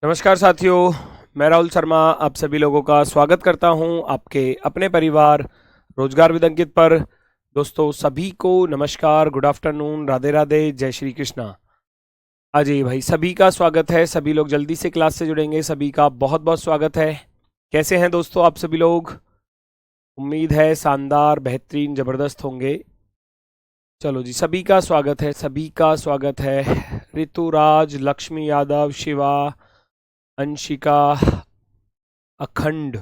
नमस्कार साथियों, मैं राहुल शर्मा आप सभी लोगों का स्वागत करता हूं आपके अपने परिवार रोजगार विद अंकित पर। दोस्तों सभी को नमस्कार, गुड आफ्टरनून, राधे राधे, जय श्री कृष्णा। अजय भाई सभी का स्वागत है। सभी लोग जल्दी से क्लास से जुड़ेंगे, सभी का बहुत बहुत स्वागत है। कैसे हैं दोस्तों आप सभी लोग? उम्मीद है शानदार, बेहतरीन, जबरदस्त होंगे। चलो जी, सभी का स्वागत है, सभी का स्वागत है। ऋतुराज, लक्ष्मी यादव, शिवा, अंशिका, अखंड,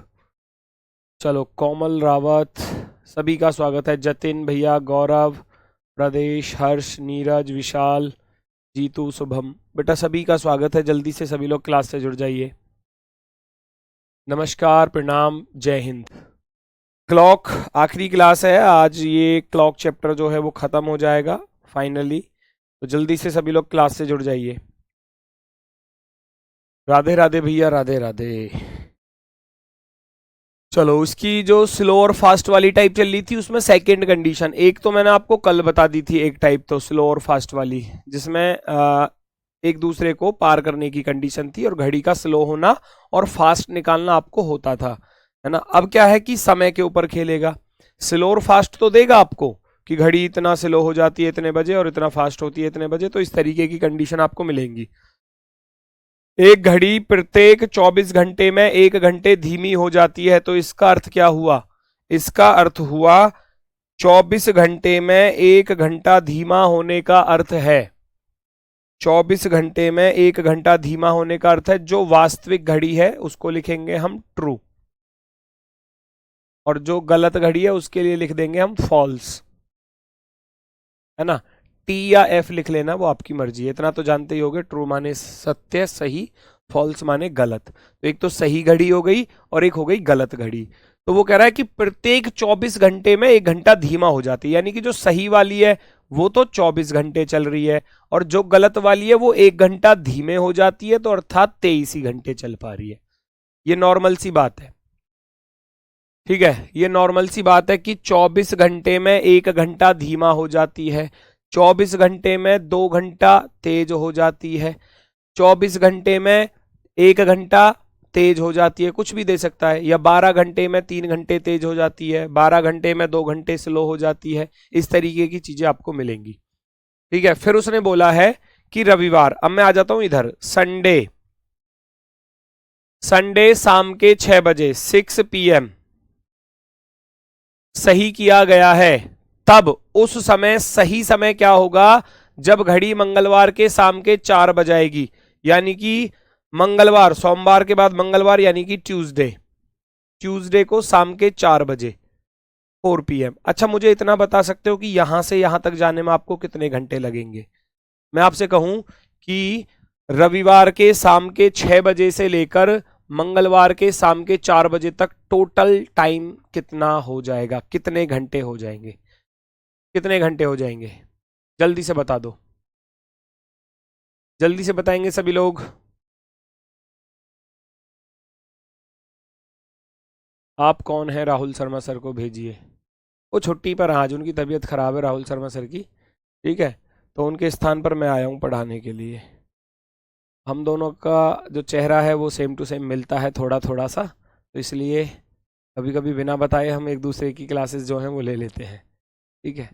चलो कोमल रावत, सभी का स्वागत है। जतिन भैया, गौरव, प्रदेश, हर्ष, नीरज, विशाल, जीतू, शुभम, बेटा सभी का स्वागत है। जल्दी से सभी लोग क्लास से जुड़ जाइए। नमस्कार, प्रणाम, जय हिंद। क्लॉक आखिरी क्लास है आज, ये क्लॉक चैप्टर जो है वो खत्म हो जाएगा फाइनली, तो जल्दी से सभी लोग क्लास से जुड़ जाइए। राधे राधे भैया, राधे राधे। चलो, उसकी जो स्लो और फास्ट वाली टाइप चल रही थी उसमें सेकंड कंडीशन एक तो मैंने आपको कल बता दी थी, एक टाइप तो स्लो और फास्ट वाली, जिसमें एक दूसरे को पार करने की कंडीशन थी और घड़ी का स्लो होना और फास्ट निकालना आपको होता था, है ना। अब क्या है कि समय के ऊपर खेलेगा। स्लो और फास्ट तो देगा आपको कि घड़ी इतना स्लो हो जाती है इतने बजे और इतना फास्ट होती है इतने बजे, तो इस तरीके की कंडीशन आपको मिलेंगी। एक घड़ी प्रत्येक 24 घंटे में 1 घंटे धीमी हो जाती है, तो इसका अर्थ क्या हुआ? इसका अर्थ हुआ 24 घंटे में 1 घंटा धीमा होने का अर्थ है। 24 घंटे में 1 घंटा धीमा होने का अर्थ है जो वास्तविक घड़ी है उसको लिखेंगे हम ट्रू, और जो गलत घड़ी है उसके लिए लिख देंगे हम फॉल्स, है ना। टी या एफ लिख लेना, वो आपकी मर्जी है। इतना तो जानते ही होगे, ट्रू माने सत्य सही, फॉल्स माने गलत। तो एक तो सही घड़ी हो गई और एक हो गई गलत घड़ी। तो वो कह रहा है कि प्रत्येक 24 घंटे में 1 घंटा धीमा हो जाती है, यानी कि जो सही वाली है वो तो 24 घंटे चल रही है और जो गलत वाली है वो 1 घंटा धीमे हो जाती है, तो अर्थात 23 ही घंटे चल पा रही है। ये नॉर्मल सी बात है, ठीक है। ये नॉर्मल सी बात है कि 24 घंटे में 1 घंटा धीमा हो जाती है, 24 घंटे में 2 घंटा तेज हो जाती है, 24 घंटे में 1 घंटा तेज हो जाती है, कुछ भी दे सकता है, या 12 घंटे में 3 घंटे तेज हो जाती है, 12 घंटे में 2 घंटे स्लो हो जाती है। इस तरीके की चीजें आपको मिलेंगी, ठीक है। फिर उसने बोला है कि रविवार, अब मैं आ जाता हूं इधर, संडे, संडे शाम के 6 बजे 6 PM सही किया गया है, तब उस समय सही समय क्या होगा? जब घड़ी मंगलवार के शाम के 4 बजाएगी, यानी कि मंगलवार, सोमवार के बाद मंगलवार यानी कि ट्यूसडे, ट्यूसडे को शाम के 4 बजे 4 PM। अच्छा, मुझे इतना बता सकते हो कि यहां से यहां तक जाने में आपको कितने घंटे लगेंगे? मैं आपसे कहूं कि रविवार के शाम के 6 बजे से लेकर मंगलवार के शाम के 4 बजे तक टोटल टाइम कितना हो जाएगा? कितने घंटे हो जाएंगे? कितने घंटे हो जाएंगे? जल्दी से बता दो, जल्दी से बताएंगे सभी लोग। आप कौन है? राहुल शर्मा सर को भेजिए। वो छुट्टी पर हैं आज, उनकी तबीयत खराब है राहुल शर्मा सर की, ठीक है। तो उनके स्थान पर मैं आया हूँ पढ़ाने के लिए। हम दोनों का जो चेहरा है वो सेम टू सेम मिलता है थोड़ा थोड़ा सा, तो इसलिए कभी कभी बिना बताए हम एक दूसरे की क्लासेस जो हैं वो ले लेते हैं, ठीक है।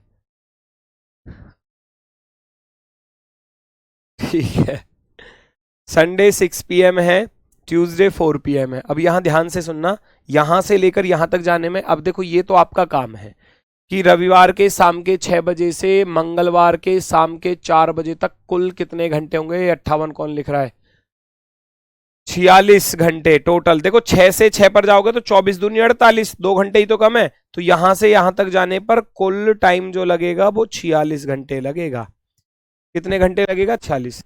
ठीक है, संडे 6 PM है, ट्यूसडे 4 PM है। अब यहाँ ध्यान से सुनना, यहाँ से लेकर यहाँ तक जाने में, अब देखो ये तो आपका काम है कि रविवार के शाम के 6 बजे से मंगलवार के शाम के 4 बजे तक कुल कितने घंटे होंगे? 58 कौन लिख रहा है? 46 घंटे टोटल। देखो 6 से 6 पर जाओगे तो 24 दूनी 48, 2 घंटे ही तो कम है। तो यहां से यहां तक जाने पर कुल टाइम जो लगेगा वो 46 घंटे लगेगा। कितने घंटे लगेगा? 46।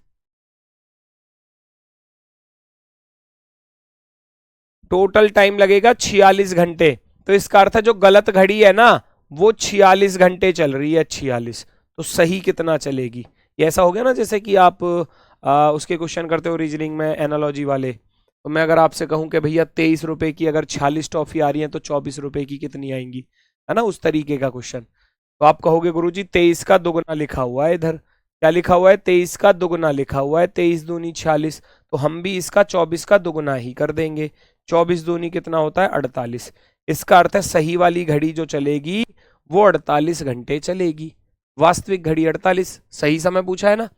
टोटल टाइम लगेगा 46 घंटे। तो इसका अर्थ है जो गलत घड़ी है ना वो 46 घंटे चल रही है, 46। तो सही कितना चलेगी? ये ऐसा हो गया ना जैसे कि आप उसके क्वेश्चन करते हो रीजनिंग में एनालॉजी वाले। तो मैं अगर आपसे कहूं कि भैया 23 रुपए की अगर 46 टॉफी आ रही है तो 24 रुपए की कितनी आएंगी, है ना, उस तरीके का क्वेश्चन। तो आप कहोगे गुरुजी 23 का दोगुना लिखा हुआ है इधर, क्या लिखा हुआ है, 23 का दुगुना लिखा हुआ है, 23 दूनी 46, तो हम भी इसका 24 का दुगुना ही कर देंगे। 24 दूनी कितना होता है, 48। इसका अर्थ है सही वाली घड़ी जो चलेगी वो 48 घंटे चलेगी। वास्तविक घड़ी 48, सही समय पूछा है ना।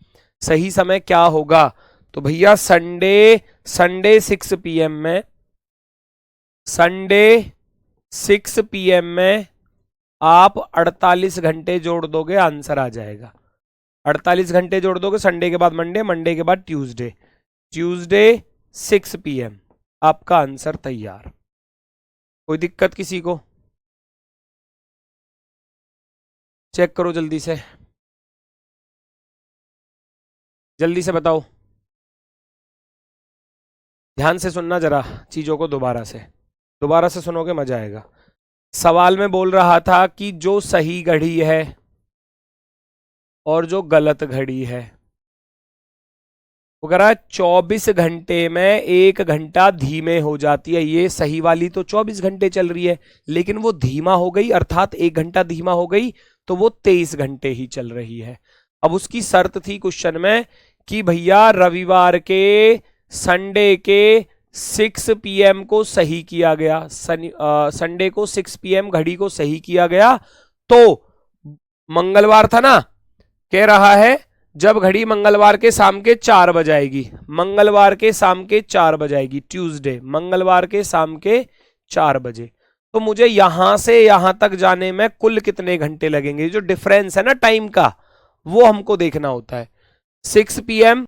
सही समय क्या होगा, तो भैया संडे 6 PM में, संडे 6 PM में आप 48 घंटे जोड़ दोगे, आंसर आ जाएगा। 48 घंटे जोड़ दोगे, संडे के बाद मंडे, मंडे के बाद ट्यूसडे, ट्यूसडे 6 PM, आपका आंसर तैयार। कोई दिक्कत किसी को, चेक करो जल्दी से, जल्दी से बताओ, ध्यान से सुनना जरा चीजों को, दोबारा से सुनोगे मजा आएगा। सवाल में बोल रहा था कि जो सही घड़ी है और जो गलत घड़ी है, वगैरह 24 घंटे में 1 घंटा धीमे हो जाती है। ये सही वाली तो 24 घंटे चल रही है, लेकिन वो धीमा हो गई, अर्थात 1 घंटा धीमा हो गई, तो वो 23 घंटे ही चल रही है। अब उसकी शर्त थी क्वेश्चन में कि भैया रविवार के, संडे के 6 PM को सही किया गया, संडे को 6 PM घड़ी को सही किया गया, तो मंगलवार था ना, कह रहा है जब घड़ी मंगलवार के शाम के 4 बजाएगी, मंगलवार के शाम के 4 बजाएगी, ट्यूसडे मंगलवार के शाम के 4 बजे, तो मुझे यहां से यहां तक जाने में कुल कितने घंटे लगेंगे। जो डिफरेंस है ना टाइम का, वो हमको देखना होता है। 6 PM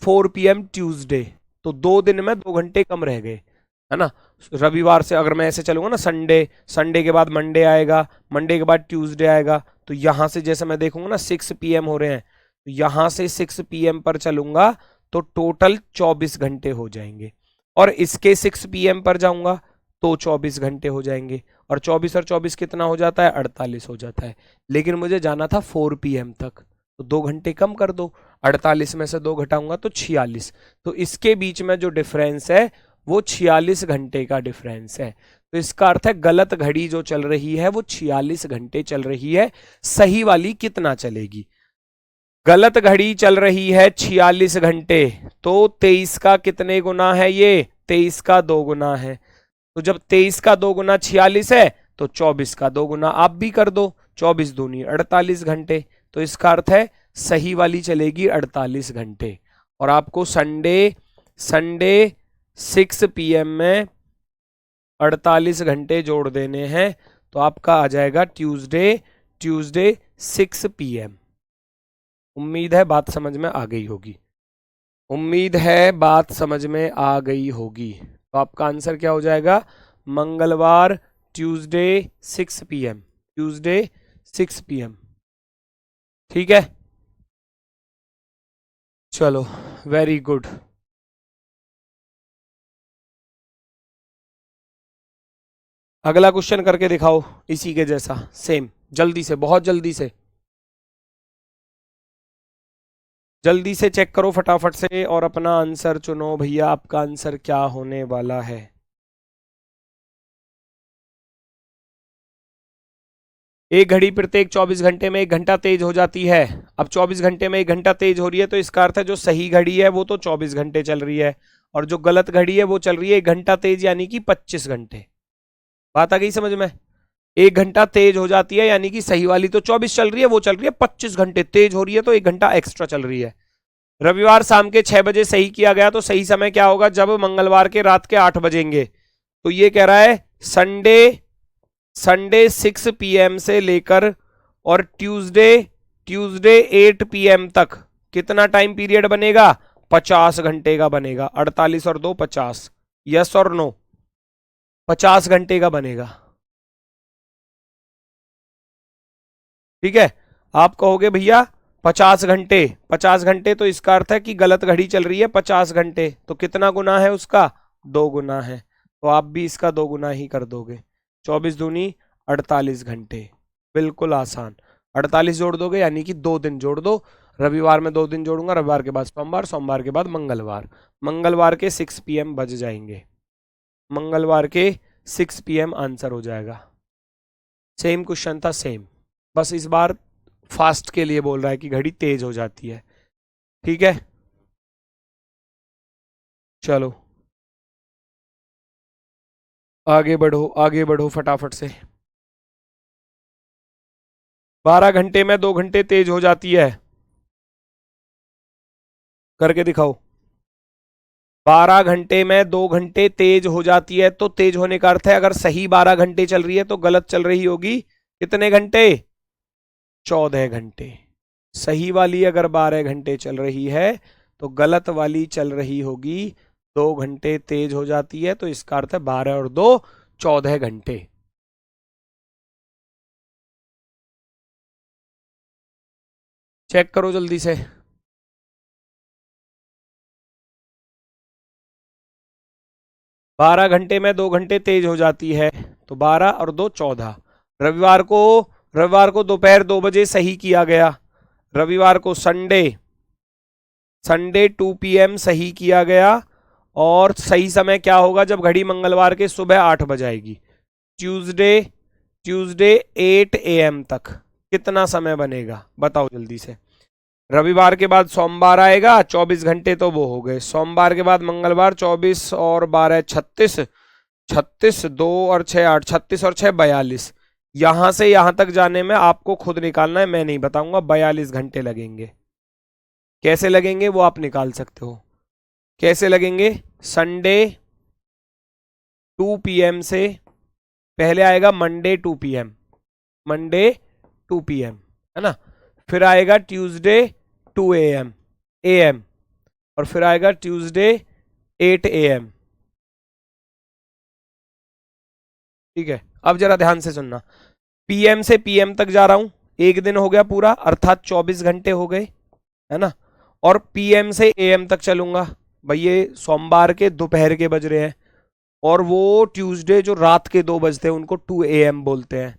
4 PM ट्यूसडे, तो 2 दिन में 2 घंटे कम रह गए, है ना। रविवार से अगर मैं ऐसे चलूंगा ना, संडे के बाद मंडे आएगा, मंडे के बाद ट्यूसडे आएगा, तो यहां से जैसे मैं देखूंगा ना 6 PM हो रहे हैं, तो यहां से 6 PM पर चलूंगा तो टोटल 24 घंटे हो जाएंगे, और इसके 6 PM पर जाऊंगा तो 24 घंटे हो जाएंगे, और 24 और 24 कितना हो जाता है, 48 हो जाता है। लेकिन मुझे जाना था 4 PM तक, तो 2 घंटे कम कर दो, 48 में से 2 घटाऊंगा तो 46, तो इसके बीच में जो डिफरेंस है वो 46 घंटे का डिफरेंस है। तो इसका अर्थ है गलत घड़ी जो चल रही है वो 46 घंटे चल रही है, सही वाली कितना चलेगी। गलत घड़ी चल रही है 46 घंटे, तो 23 का कितने गुना है, ये 23 का 2 गुना है, तो जब 23 का 2 गुना 46 है तो 24 का 2 गुना आप भी कर दो, 24 दूनी 48 घंटे, तो इसका अर्थ है सही वाली चलेगी 48 घंटे। और आपको संडे 6 PM में 48 घंटे जोड़ देने हैं, तो आपका आ जाएगा ट्यूसडे 6 PM। उम्मीद है बात समझ में आ गई होगी, उम्मीद है बात समझ में आ गई होगी। तो आपका आंसर क्या हो जाएगा, मंगलवार ट्यूसडे 6 PM, ट्यूसडे 6 PM। ठीक है, चलो वेरी गुड। अगला क्वेश्चन करके दिखाओ इसी के जैसा सेम, जल्दी से, बहुत जल्दी से, जल्दी से चेक करो फटाफट से और अपना आंसर चुनो भैया, आपका आंसर क्या होने वाला है। एक घड़ी प्रत्येक 24 घंटे में 1 घंटा तेज हो जाती है। अब 24 घंटे में 1 घंटा तेज हो रही है, तो इसका अर्थ है जो सही घड़ी है वो तो 24 घंटे चल रही है, और जो गलत घड़ी है वो चल रही है 1 घंटा तेज, यानी कि 25 घंटे। बात आ गई समझ में। 1 घंटा तेज हो जाती है, यानी कि सही वाली तो 24 चल रही है, वो चल रही है 25 घंटे, तेज हो रही है तो 1 घंटा एक्स्ट्रा चल रही है। रविवार शाम के 6 बजे सही किया गया, तो सही समय क्या होगा, जब मंगलवार के रात के 8 बजेंगे। तो ये कह रहा है संडे 6 PM से लेकर और ट्यूसडे 8 PM तक कितना टाइम पीरियड बनेगा, 50 घंटे का बनेगा। 48 और 2 50, यस और नो, 50 घंटे का बनेगा। ठीक है, आप कहोगे भैया 50 घंटे, 50 घंटे, तो इसका अर्थ है कि गलत घड़ी चल रही है 50 घंटे, तो कितना गुना है उसका, 2 गुना है, तो आप भी इसका 2 गुना ही कर दोगे। 24 दूनी 48 घंटे, बिल्कुल आसान। 48 जोड़ दोगे यानी कि 2 दिन जोड़ दो, रविवार में 2 दिन जोड़ूंगा, रविवार के बाद सोमवार, सोमवार के बाद मंगलवार के 6 PM बज जाएंगे, मंगलवार के 6 PM आंसर हो जाएगा। सेम क्वेश्चन था, सेम, बस इस बार फास्ट के लिए बोल रहा है कि घड़ी तेज हो जाती है। ठीक है, चलो आगे बढ़ो, आगे बढ़ो फटाफट से। 12 घंटे में 2 घंटे तेज हो जाती है, करके दिखाओ। 12 घंटे में 2 घंटे तेज हो जाती है, तो तेज होने का अर्थ है अगर सही 12 घंटे चल रही है तो गलत चल रही होगी कितने घंटे? 14 घंटे। सही वाली अगर 12 घंटे चल रही है तो गलत वाली चल रही होगी 2 घंटे तेज हो जाती है, तो इसका अर्थ है 12 और 2 14 घंटे। चेक करो जल्दी से। 12 घंटे में 2 घंटे तेज हो जाती है, तो 12 और 2 14। रविवार को रविवार को दोपहर 2 बजे सही किया गया। रविवार को संडे 2 PM सही किया गया। और सही समय क्या होगा जब घड़ी मंगलवार के सुबह 8 बजाएगी? ट्यूसडे 8 AM तक कितना समय बनेगा बताओ जल्दी से। रविवार के बाद सोमवार आएगा, 24 घंटे तो वो हो गए। सोमवार के बाद मंगलवार, 24 और 12 36, 36 2 और 6 8, 36 और 6 42। यहां से यहां तक जाने में आपको खुद निकालना है, मैं नहीं बताऊंगा। 42 घंटे लगेंगे। कैसे लगेंगे वो आप निकाल सकते हो। कैसे लगेंगे? संडे 2 PM से पहले आएगा मंडे 2 PM, मंडे 2 PM, है ना। फिर आएगा ट्यूसडे 2 AM और फिर आएगा ट्यूसडे 8 AM। ठीक है, अब जरा ध्यान से सुनना। PM से PM तक जा रहा हूं, एक दिन हो गया पूरा, अर्थात 24 घंटे हो गए, है ना। और PM से AM तक चलूंगा, भाई ये सोमवार के दोपहर के बज रहे हैं, और वो ट्यूसडे जो रात के 2 बजते हैं उनको 2 AM बोलते हैं।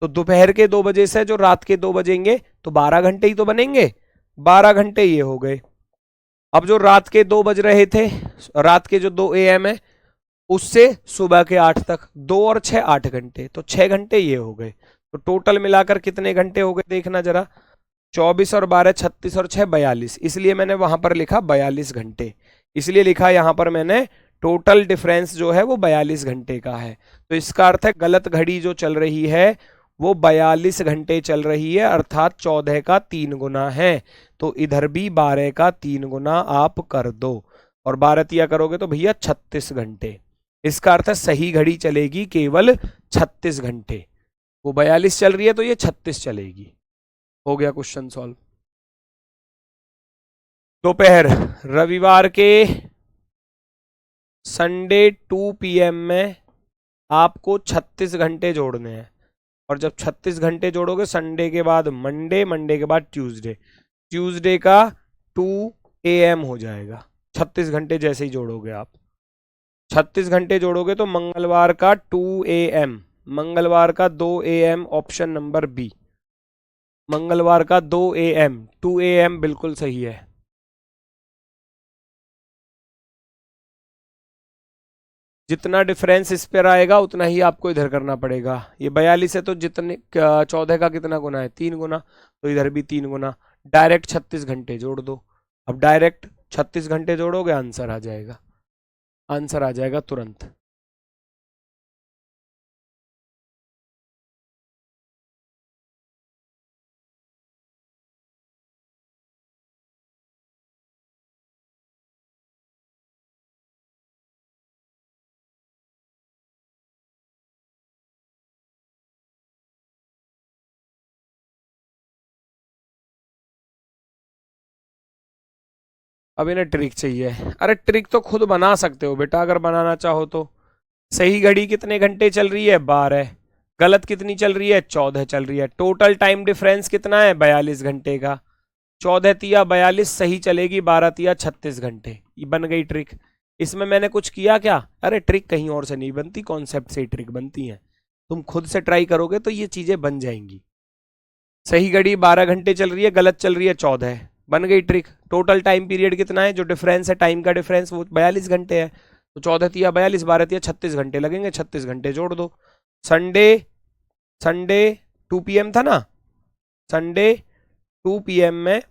तो दोपहर के 2 बजे से जो रात के 2 बजेंगे तो 12 घंटे ही तो बनेंगे। 12 घंटे ये हो गए। अब जो रात के 2 बज रहे थे, रात के जो 2 AM है उससे सुबह के 8 तक, 2 और 6 8 घंटे, तो 6 घंटे ये हो गए। तो टोटल मिलाकर कितने घंटे हो गए देखना जरा। 24 और 12 36 और 6 42, इसलिए मैंने वहां पर लिखा 42 घंटे। इसलिए लिखा यहां पर मैंने टोटल डिफरेंस जो है वो 42 घंटे का है। तो इसका अर्थ है गलत घड़ी जो चल रही है वो 42 घंटे चल रही है, अर्थात 14 का 3 गुना है। तो इधर भी 12 का 3 गुना आप कर दो, और 12 तिया करोगे तो भैया 36 घंटे। इसका अर्थ है सही घड़ी चलेगी केवल 36 घंटे। वो 42 चल रही है तो ये 36 चलेगी। हो गया क्वेश्चन सॉल्व। दोपहर रविवार के संडे 2 PM में आपको 36 घंटे जोड़ने हैं, और जब 36 घंटे जोड़ोगे संडे के बाद मंडे, मंडे के बाद ट्यूसडे, ट्यूसडे का 2 AM हो जाएगा। 36 घंटे जैसे ही जोड़ोगे आप, 36 घंटे जोड़ोगे तो मंगलवार का 2 AM, मंगलवार का 2 AM, ऑप्शन नंबर बी, मंगलवार का 2 AM, 2 AM बिल्कुल सही है। जितना डिफरेंस इस पर आएगा उतना ही आपको इधर करना पड़ेगा। ये 42 है तो जितने 14 का कितना गुना है? 3 गुना, तो इधर भी 3 गुना। डायरेक्ट 36 घंटे जोड़ दो। अब डायरेक्ट 36 घंटे जोड़ोगे आंसर आ जाएगा, आंसर आ जाएगा तुरंत। अब इन्हें ट्रिक चाहिए। अरे ट्रिक तो खुद बना सकते हो बेटा अगर बनाना चाहो तो। सही घड़ी कितने घंटे चल रही है? 12। गलत कितनी चल रही है? 14 चल रही है। टोटल टाइम डिफरेंस कितना है? 42 घंटे का। 14 तिया 42 सही चलेगी, 12 तिया 36 घंटे। ये बन गई ट्रिक। इसमें मैंने कुछ किया क्या? अरे ट्रिक कहीं और से नहीं बनती, कॉन्सेप्ट से ही ट्रिक बनती है। तुम खुद से ट्राई करोगे तो ये चीजें बन जाएंगी। सही घड़ी 12 घंटे चल रही है, गलत चल रही है 14, बन गई ट्रिक। टोटल टाइम पीरियड कितना है? जो डिफरेंस है टाइम का डिफरेंस वो 42 घंटे है। तो 14 तिया 42, 12 तिया 36 घंटे लगेंगे। 36 घंटे जोड़ दो। संडे संडे 2 PM था ना, संडे 2 PM में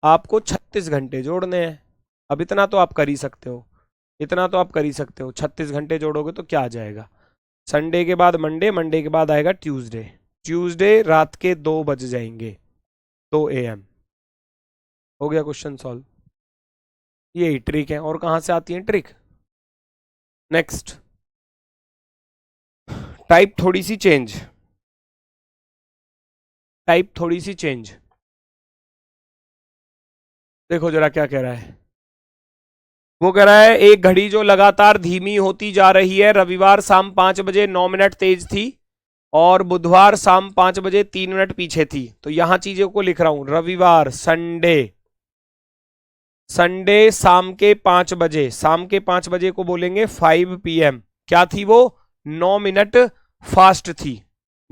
आपको 36 घंटे जोड़ने हैं। अब इतना तो आप कर ही सकते हो, इतना तो आप कर ही सकते हो। 36 घंटे जोड़ोगे तो क्या आ जाएगा, संडे के बाद मंडे, मंडे के बाद आएगा ट्यूसडे, ट्यूसडे रात के 2 बज जाएंगे, 2 AM। हो गया क्वेश्चन सॉल्व। यही ट्रिक है। और कहां से आती है ट्रिक? नेक्स्ट टाइप थोड़ी सी चेंज, टाइप थोड़ी सी चेंज। देखो जरा क्या कह रहा है। वो कह रहा है एक घड़ी जो लगातार धीमी होती जा रही है, रविवार शाम 5 बजे 9 मिनट तेज थी और बुधवार शाम 5 बजे 3 मिनट पीछे थी। तो यहां चीजों को लिख रहा हूं, रविवार संडे, संडे शाम के 5 बजे, शाम के 5 बजे को बोलेंगे 5 PM। क्या थी वो? 9 मिनट फास्ट थी,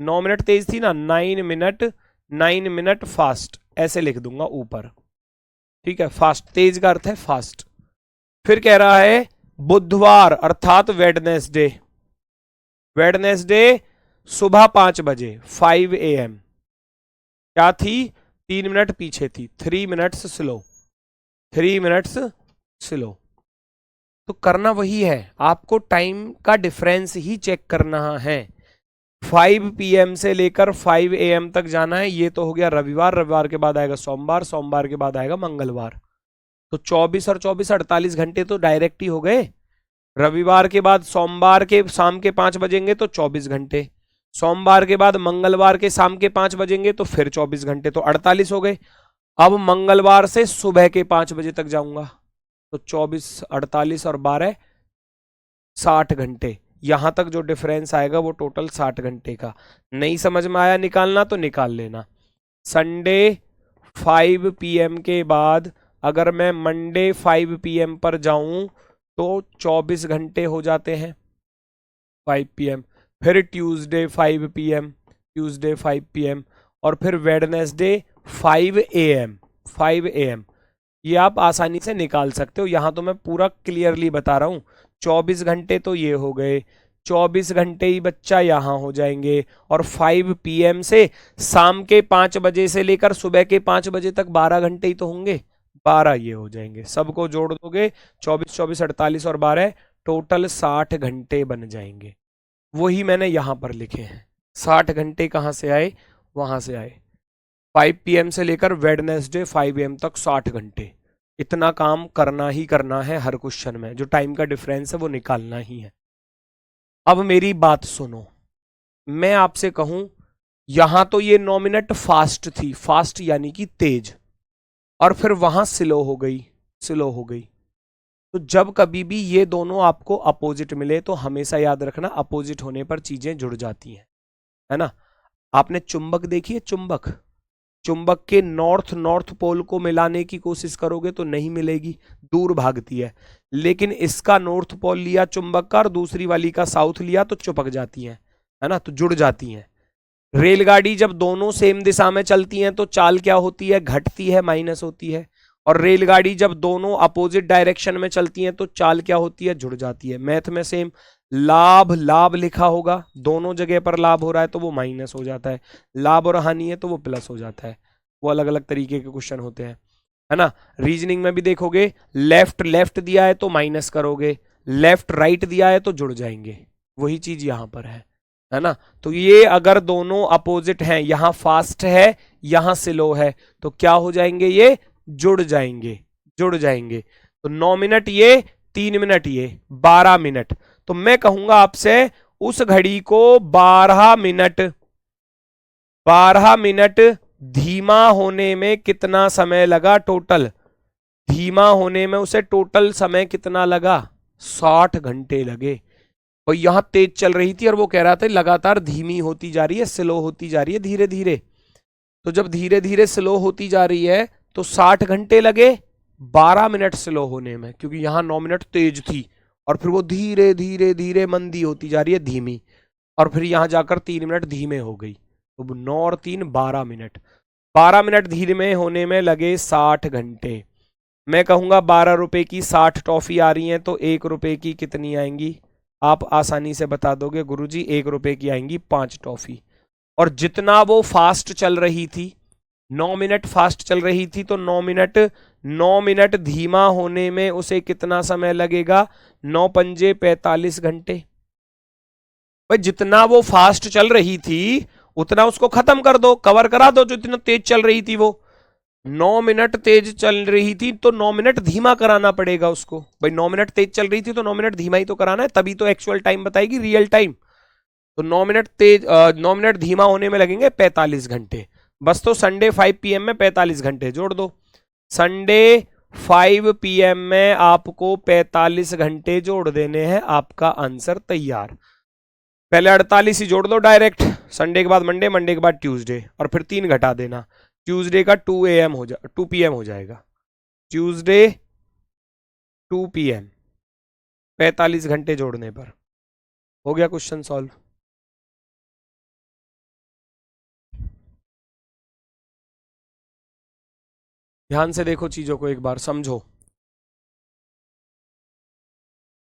9 मिनट तेज थी ना, 9 मिनट फास्ट, ऐसे लिख दूंगा ऊपर। ठीक है, फास्ट, तेज का अर्थ है फास्ट। फिर कह रहा है बुधवार अर्थात वेडनेसडे, वेडनेसडे सुबह 5 बजे 5 AM। क्या थी? 3 मिनट पीछे थी, 3 मिनट्स स्लो, 3 मिनट्स स्लो। तो करना वही है, आपको टाइम का डिफरेंस ही चेक करना है। 5 PM से लेकर 5 AM तक जाना है। ये तो हो गया रविवार, रविवार के बाद आएगा सोमवार, सोमवार के बाद आएगा मंगलवार। तो 24 और 24 48 घंटे तो डायरेक्ट ही हो गए। रविवार के बाद सोमवार के शाम के 5 बजेंगे तो 24 घंटे, सोमवार के बाद मंगलवार के शाम के 5 बजेंगे तो फिर 24 घंटे, तो 48 हो गए। अब मंगलवार से सुबह के 5 बजे तक जाऊंगा तो 24 48 और 12 60 घंटे। यहां तक जो डिफरेंस आएगा वो टोटल 60 घंटे का। नहीं समझ में आया निकालना तो निकाल लेना। संडे 5 PM के बाद अगर मैं मंडे 5 PM पर जाऊं तो 24 घंटे हो जाते हैं 5 PM। फिर ट्यूसडे 5 PM, ट्यूसडे 5 PM, और फिर वेडनेसडे 5 AM, 5 AM। ये आप आसानी से निकाल सकते हो। यहां तो मैं पूरा क्लियरली बता रहा हूं। 24 घंटे तो ये हो गए, 24 घंटे ही बच्चा यहां हो जाएंगे, और 5 PM से शाम के 5 बजे से लेकर सुबह के 5 बजे तक 12 घंटे ही तो होंगे, 12 ये हो जाएंगे। सबको जोड़ दोगे 24 24 48 और 12 टोटल 60 घंटे बन जाएंगे। वही मैंने यहां पर लिखे हैं। 60 घंटे कहां से आए? वहां से आए। 5 PM से लेकर वेडनेसडे 5 AM तक 60 घंटे। इतना काम करना ही करना है हर क्वेश्चन में, जो टाइम का डिफरेंस है वो निकालना ही है। अब मेरी बात सुनो, मैं आपसे कहूं यहां तो ये 9 मिनट फास्ट थी, फास्ट यानी कि तेज, और फिर वहां स्लो हो गई, स्लो हो गई। तो जब कभी भी ये दोनों आपको अपोजिट मिले तो हमेशा याद रखना अपोजिट होने पर चीजें जुड़ जाती हैं, है ना। आपने चुंबक देखी है? चुंबक, चुंबक के नॉर्थ पोल को मिलाने की कोशिश करोगे तो नहीं मिलेगी, दूर भागती है। लेकिन इसका नॉर्थ पोल लिया चुंबक का और दूसरी वाली का साउथ लिया तो चिपक जाती है ना, तो जुड़ जाती हैं। रेलगाड़ी जब दोनों सेम दिशा में चलती हैं तो चाल क्या होती है? घटती है, माइनस होती है। और रेलगाड़ी जब दोनों अपोजिट डायरेक्शन में चलती हैं तो चाल क्या होती है? जुड़ जाती है। मैथ में सेम, लाभ लाभ लिखा होगा, दोनों जगह पर लाभ हो रहा है तो वो माइनस हो जाता है, लाभ और हानि है तो वो प्लस हो जाता है। वो अलग अलग तरीके के क्वेश्चन होते हैं, है ना। रीजनिंग में भी देखोगे, लेफ्ट लेफ्ट दिया है तो माइनस करोगे, लेफ्ट राइट दिया है तो जुड़ जाएंगे। वही चीज यहां पर है ना। तो ये अगर दोनों अपोजिट हैं, यहां फास्ट है यहां स्लो है, तो क्या हो जाएंगे? ये जुड़ जाएंगे, जुड़ जाएंगे। तो 9 मिनट ये, 3 मिनट ये, 12 मिनट। तो मैं कहूंगा आपसे उस घड़ी को 12 मिनट, 12 मिनट धीमा होने में कितना समय लगा टोटल? धीमा होने में उसे टोटल समय कितना लगा? 60 घंटे लगे। और यहां तेज चल रही थी और वो कह रहा था लगातार धीमी होती जा रही है, स्लो होती जा रही है धीरे धीरे। तो जब धीरे धीरे स्लो होती जा रही है तो 60 घंटे लगे 12 मिनट स्लो होने में, क्योंकि यहां 9 मिनट तेज थी और फिर वो धीरे धीरे धीरे मंदी होती जा रही है, धीमी, और फिर यहां जाकर 3 मिनट धीमे हो गई। तो 9 और 3 12 मिनट, 12 मिनट धीमे होने में लगे 60 घंटे। मैं कहूंगा 12 रुपए की 60 टॉफी आ रही हैं तो 1 रुपए की कितनी आएंगी? आप आसानी से बता दोगे गुरुजी, 1 रुपए की आएंगी 5 टॉफी। और जितना वो फास्ट चल रही थी 9 मिनट फास्ट चल रही थी तो 9 मिनट धीमा होने में उसे कितना समय लगेगा? 9 पंजे 45 घंटे। भाई जितना वो फास्ट चल रही थी उतना उसको खत्म कर दो, कवर करा दो जो इतना तेज चल रही थी वो। 9 मिनट तेज चल रही थी तो 9 मिनट धीमा कराना पड़ेगा उसको। भाई 9 मिनट तेज चल रही थी तो 9 मिनट धीमा ही तो कराना है, तभी तो एक्चुअल टाइम बताएगी, रियल टाइम। तो 9 मिनट धीमा होने में लगेंगे 45 घंटे। बस तो संडे 5 PM में 45 घंटे जोड़ दो। संडे 5 PM में आपको 45 घंटे जोड़ देने हैं, आपका आंसर तैयार। पहले 48 ही जोड़ दो डायरेक्ट, संडे के बाद मंडे, मंडे के बाद ट्यूसडे, और फिर 3 घटा देना। ट्यूसडे का 2 PM हो जाएगा। ट्यूसडे 2 PM 45 घंटे जोड़ने पर हो गया क्वेश्चन सॉल्व। ध्यान से देखो चीजों को, एक बार समझो।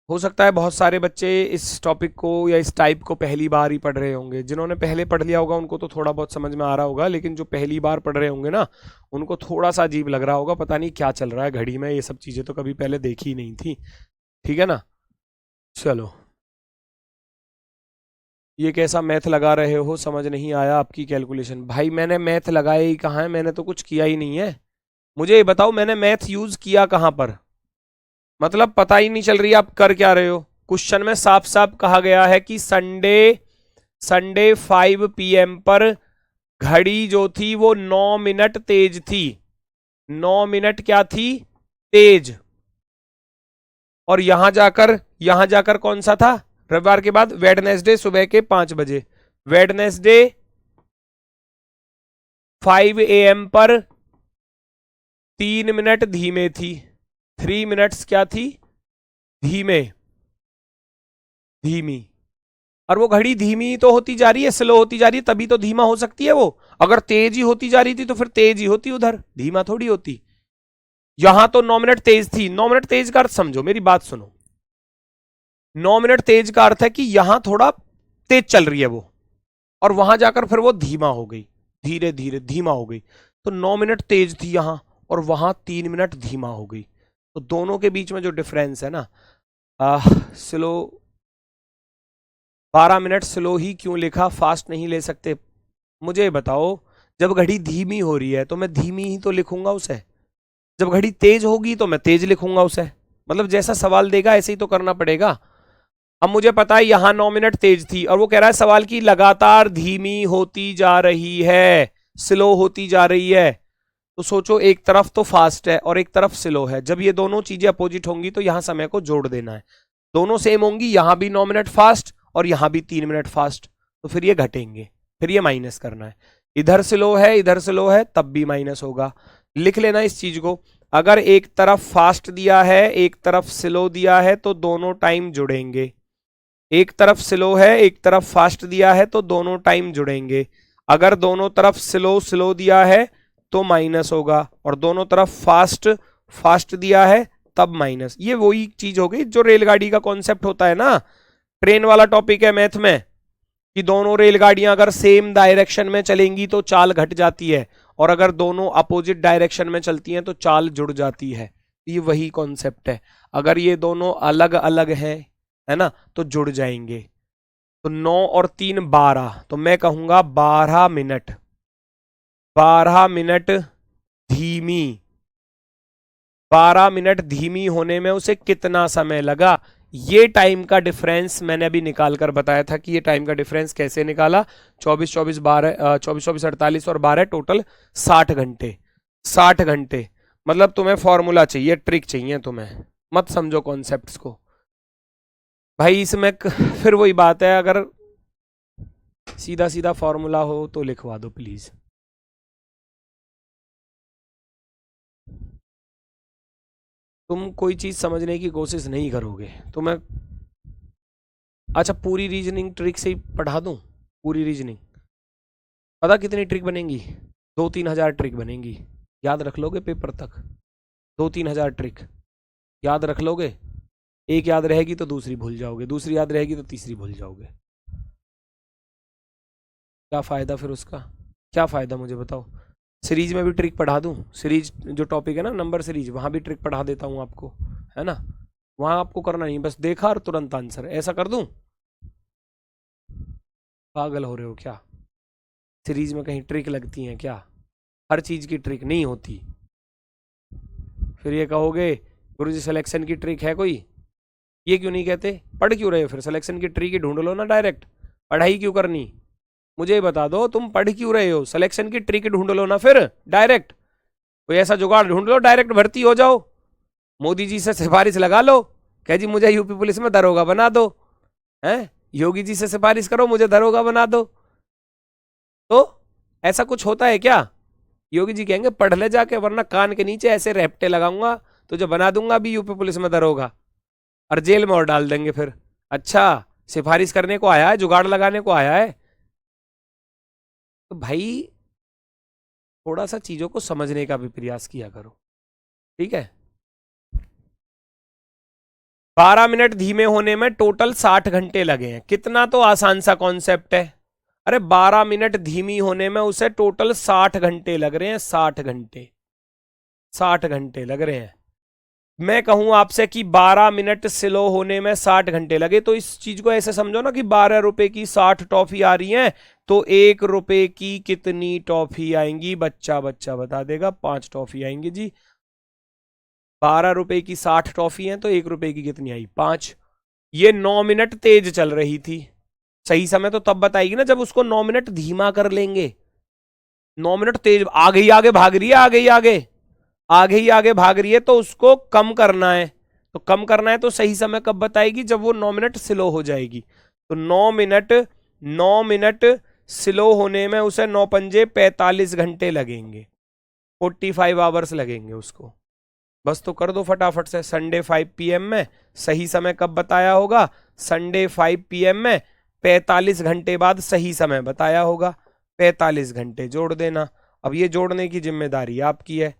हो सकता है बहुत सारे बच्चे इस टॉपिक को या इस टाइप को पहली बार ही पढ़ रहे होंगे। जिन्होंने पहले पढ़ लिया होगा उनको तो थोड़ा बहुत समझ में आ रहा होगा, लेकिन जो पहली बार पढ़ रहे होंगे ना, उनको थोड़ा सा अजीब लग रहा होगा, पता नहीं क्या चल रहा है घड़ी में, ये सब चीज़ें तो कभी पहले देखी ही नहीं थी। ठीक है ना? चलो, ये कैसा मैथ लगा रहे हो, समझ नहीं आया आपकी कैलकुलेशन। भाई मैंने मैथ लगाया ही कहाँ है, मैंने तो कुछ किया ही नहीं है। मुझे ये बताओ मैंने मैथ यूज किया कहाँ पर? मतलब पता ही नहीं चल रही आप कर क्या रहे हो। क्वेश्चन में साफ साफ कहा गया है कि संडे 5 PM पर घड़ी जो थी वो 9 मिनट तेज थी। 9 मिनट क्या थी? तेज। और यहां जाकर कौन सा था? रविवार के बाद वेडनेसडे सुबह के 5 बजे। वेडनेसडे 5 AM पर 3 मिनट धीमे थी। 3 मिनट्स क्या थी? धीमी। और वो घड़ी धीमी तो होती जा रही है, स्लो होती जा रही है, तभी तो धीमा हो सकती है वो। अगर तेज ही होती जा रही थी तो फिर तेज ही होती, उधर धीमा थोड़ी होती। यहां तो 9 मिनट तेज थी। 9 मिनट तेज का अर्थ समझो, मेरी बात सुनो। 9 मिनट तेज का अर्थ है कि यहां थोड़ा तेज चल रही है वो, और वहां जाकर फिर वो धीमा हो गई, धीरे धीरे धीमा हो गई। तो 9 मिनट तेज थी यहां, और वहां 3 मिनट धीमा हो गई। तो दोनों के बीच में जो डिफरेंस है ना, स्लो 12 मिनट स्लो ही क्यों लिखा, फास्ट नहीं ले सकते? मुझे बताओ, जब घड़ी धीमी हो रही है तो मैं धीमी ही तो लिखूंगा उसे, जब घड़ी तेज होगी तो मैं तेज लिखूंगा उसे। मतलब जैसा सवाल देगा ऐसे ही तो करना पड़ेगा। अब मुझे पता है यहां 9 मिनट तेज थी, और वो कह रहा है सवाल की लगातार धीमी होती जा रही है, स्लो होती जा रही है। तो सोचो, एक तरफ तो फास्ट है और एक तरफ स्लो है। जब ये दोनों चीजें अपोजिट होंगी तो यहां समय को जोड़ देना है। दोनों सेम होंगी, यहां भी 9 मिनट फास्ट और यहां भी 3 मिनट फास्ट, तो फिर ये घटेंगे, फिर ये माइनस करना है। इधर स्लो है इधर स्लो है, तब भी माइनस होगा। लिख लेना इस चीज को। अगर एक तरफ फास्ट दिया है एक तरफ स्लो दिया है तो दोनों टाइम जुड़ेंगे। एक तरफ स्लो है एक तरफ फास्ट दिया है तो दोनों टाइम जुड़ेंगे। अगर दोनों तरफ स्लो स्लो दिया है तो माइनस होगा, और दोनों तरफ फास्ट फास्ट दिया है तब माइनस। ये वही चीज हो गई जो रेलगाड़ी का कॉन्सेप्ट होता है ना, ट्रेन वाला टॉपिक है मैथ में, कि दोनों रेलगाड़ियां अगर सेम डायरेक्शन में चलेंगी तो चाल घट जाती है, और अगर दोनों अपोजिट डायरेक्शन में चलती हैं तो चाल जुड़ जाती है। ये वही कॉन्सेप्ट है। अगर ये दोनों अलग अलग हैं, है ना, तो जुड़ जाएंगे। तो 9 और 3 12, तो मैं कहूंगा 12 मिनट। 12 मिनट धीमी, 12 मिनट धीमी होने में उसे कितना समय लगा? ये टाइम का डिफरेंस मैंने अभी निकाल कर बताया था कि ये टाइम का डिफरेंस कैसे निकाला। 24 24 12 24 24 48 और 12 टोटल 60 घंटे। 60 घंटे मतलब तुम्हें फॉर्मूला चाहिए, ट्रिक चाहिए तुम्हें, मत समझो कॉन्सेप्ट्स को भाई। इसमें फिर वही बात है, अगर सीधा सीधा फॉर्मूला हो तो लिखवा दो प्लीज। तुम कोई चीज समझने की कोशिश नहीं करोगे तो मैं, अच्छा पूरी रीजनिंग ट्रिक से ही पढ़ा दूं। पूरी रीजनिंग पता कितनी ट्रिक बनेंगी? 2-3 हजार ट्रिक बनेंगी। याद रख लोगे पेपर तक? 2-3 हजार ट्रिक याद रख लोगे? एक याद रहेगी तो दूसरी भूल जाओगे, दूसरी याद रहेगी तो तीसरी भूल जाओगे। क्या फायदा फिर उसका? क्या फायदा मुझे बताओ? सीरीज में भी ट्रिक पढ़ा दूं, सीरीज जो टॉपिक है ना नंबर सीरीज, वहां भी ट्रिक पढ़ा देता हूं आपको, है ना। वहां आपको करना नहीं, बस देखा और तुरंत आंसर, ऐसा कर दूं। पागल हो रहे हो क्या? सीरीज में कहीं ट्रिक लगती हैं क्या? हर चीज की ट्रिक नहीं होती। फिर ये कहोगे गुरुजी सिलेक्शन की ट्रिक है कोई, ये क्यों नहीं कहते? पढ़ क्यों रहे हो फिर? सिलेक्शन की ट्रिक ही ढूंढ लो ना डायरेक्ट, पढ़ाई क्यों करनी? मुझे बता दो तुम पढ़ क्यों रहे हो? सिलेक्शन की ट्रिक ढूंढ लो ना फिर डायरेक्ट, कोई ऐसा जुगाड़ ढूंढ लो, डायरेक्ट भर्ती हो जाओ। मोदी जी से सिफारिश लगा लो, कह जी मुझे यूपी पुलिस में दरोगा बना दो, हैं? योगी जी से सिफारिश करो मुझे दरोगा बना दो। तो ऐसा कुछ होता है क्या? योगी जी कहेंगे पढ़ ले जाके, वरना कान के नीचे ऐसे रेपटे लगाऊंगा तुझे बना दूंगा अभी यूपी पुलिस में दरोगा, और जेल में और डाल देंगे फिर। अच्छा, सिफारिश करने को आया है, जुगाड़ लगाने को आया है? तो भाई थोड़ा सा चीजों को समझने का भी प्रयास किया करो, ठीक है। 12 मिनट धीमे होने में टोटल 60 घंटे लगे हैं, कितना तो आसान सा कॉन्सेप्ट है। अरे 12 मिनट धीमी होने में उसे टोटल 60 घंटे लग रहे हैं, 60 घंटे, 60 घंटे लग रहे हैं। मैं कहूं आपसे कि 12 मिनट स्लो होने में 60 घंटे लगे, तो इस चीज को ऐसे समझो ना कि 12 रुपए की 60 टॉफी आ रही हैं, तो 1 रुपए की कितनी टॉफी आएंगी? बच्चा बच्चा बता देगा, 5 टॉफी आएंगी जी। 12 रुपए की 60 टॉफी हैं तो 1 रुपए की कितनी आई? 5। ये 9 मिनट तेज चल रही थी, सही समय तो तब बताएगी ना जब उसको 9 मिनट धीमा कर लेंगे। 9 मिनट तेज, आगे ही आगे भाग रही है, आगे ही आगे, आगे ही आगे भाग रही है, तो उसको कम करना है। तो कम करना है तो सही समय कब बताएगी? जब वो 9 मिनट स्लो हो जाएगी। तो 9 मिनट स्लो होने में उसे 9 पंजे 45 घंटे लगेंगे, 45 आवर्स लगेंगे उसको। बस तो कर दो फटाफट से, संडे 5 PM में सही समय कब बताया होगा? संडे 5 PM में 45 घंटे बाद सही समय बताया होगा, 45 घंटे जोड़ देना। अब ये जोड़ने की जिम्मेदारी आपकी है।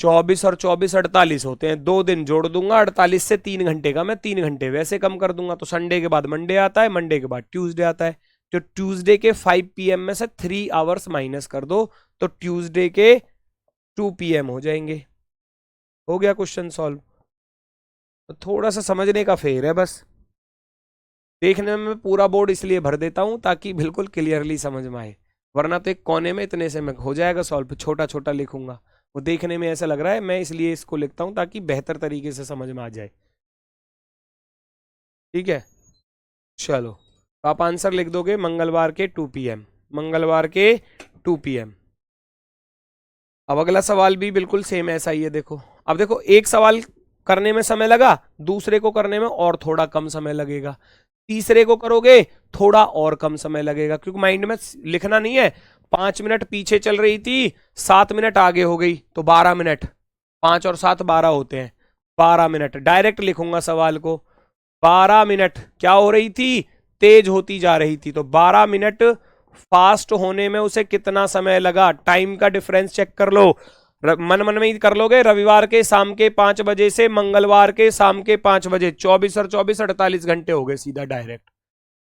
24 और 24 48 होते हैं, 2 दिन जोड़ दूंगा, 48 से 3 घंटे का मैं 3 घंटे वैसे कम कर दूंगा। तो संडे के बाद मंडे आता है, मंडे के बाद ट्यूसडे आता है, तो ट्यूसडे के 5 PM में से 3 आवर्स माइनस कर दो, तो ट्यूसडे के 2 PM हो जाएंगे। हो गया क्वेश्चन सॉल्व। तो थोड़ा सा समझने का फेर है बस, देखने में पूरा बोर्ड इसलिए भर देता हूं ताकि बिल्कुल क्लियरली समझ में आए, वरना तो एक कोने में इतने से में हो जाएगा सॉल्व, छोटा छोटा लिखूंगा, वो देखने में ऐसा लग रहा है, मैं इसलिए इसको लिखता हूं ताकि बेहतर तरीके से समझ में आ जाए, ठीक है। चलो, तो आप आंसर लिख दोगे मंगलवार के 2 PM, मंगलवार के 2 PM। अब अगला सवाल भी बिल्कुल सेम ऐसा ही है, देखो। अब देखो, एक सवाल करने में समय लगा, दूसरे को करने में और थोड़ा कम समय लगेगा, तीसरे को करोगे थोड़ा और कम समय लगेगा, क्योंकि माइंड में लिखना नहीं है। 5 मिनट पीछे चल रही थी, 7 मिनट आगे हो गई, तो 12 मिनट, 5 और 7 12 होते हैं, 12 मिनट डायरेक्ट लिखूंगा सवाल को। 12 मिनट क्या हो रही थी? तेज होती जा रही थी, तो 12 मिनट फास्ट होने में उसे कितना समय लगा? टाइम का डिफरेंस चेक कर लो, मन मन में ही कर लोगे। रविवार के शाम के 5 बजे से मंगलवार के शाम के 5 बजे, 24 और 24 48 घंटे हो गए, सीधा डायरेक्ट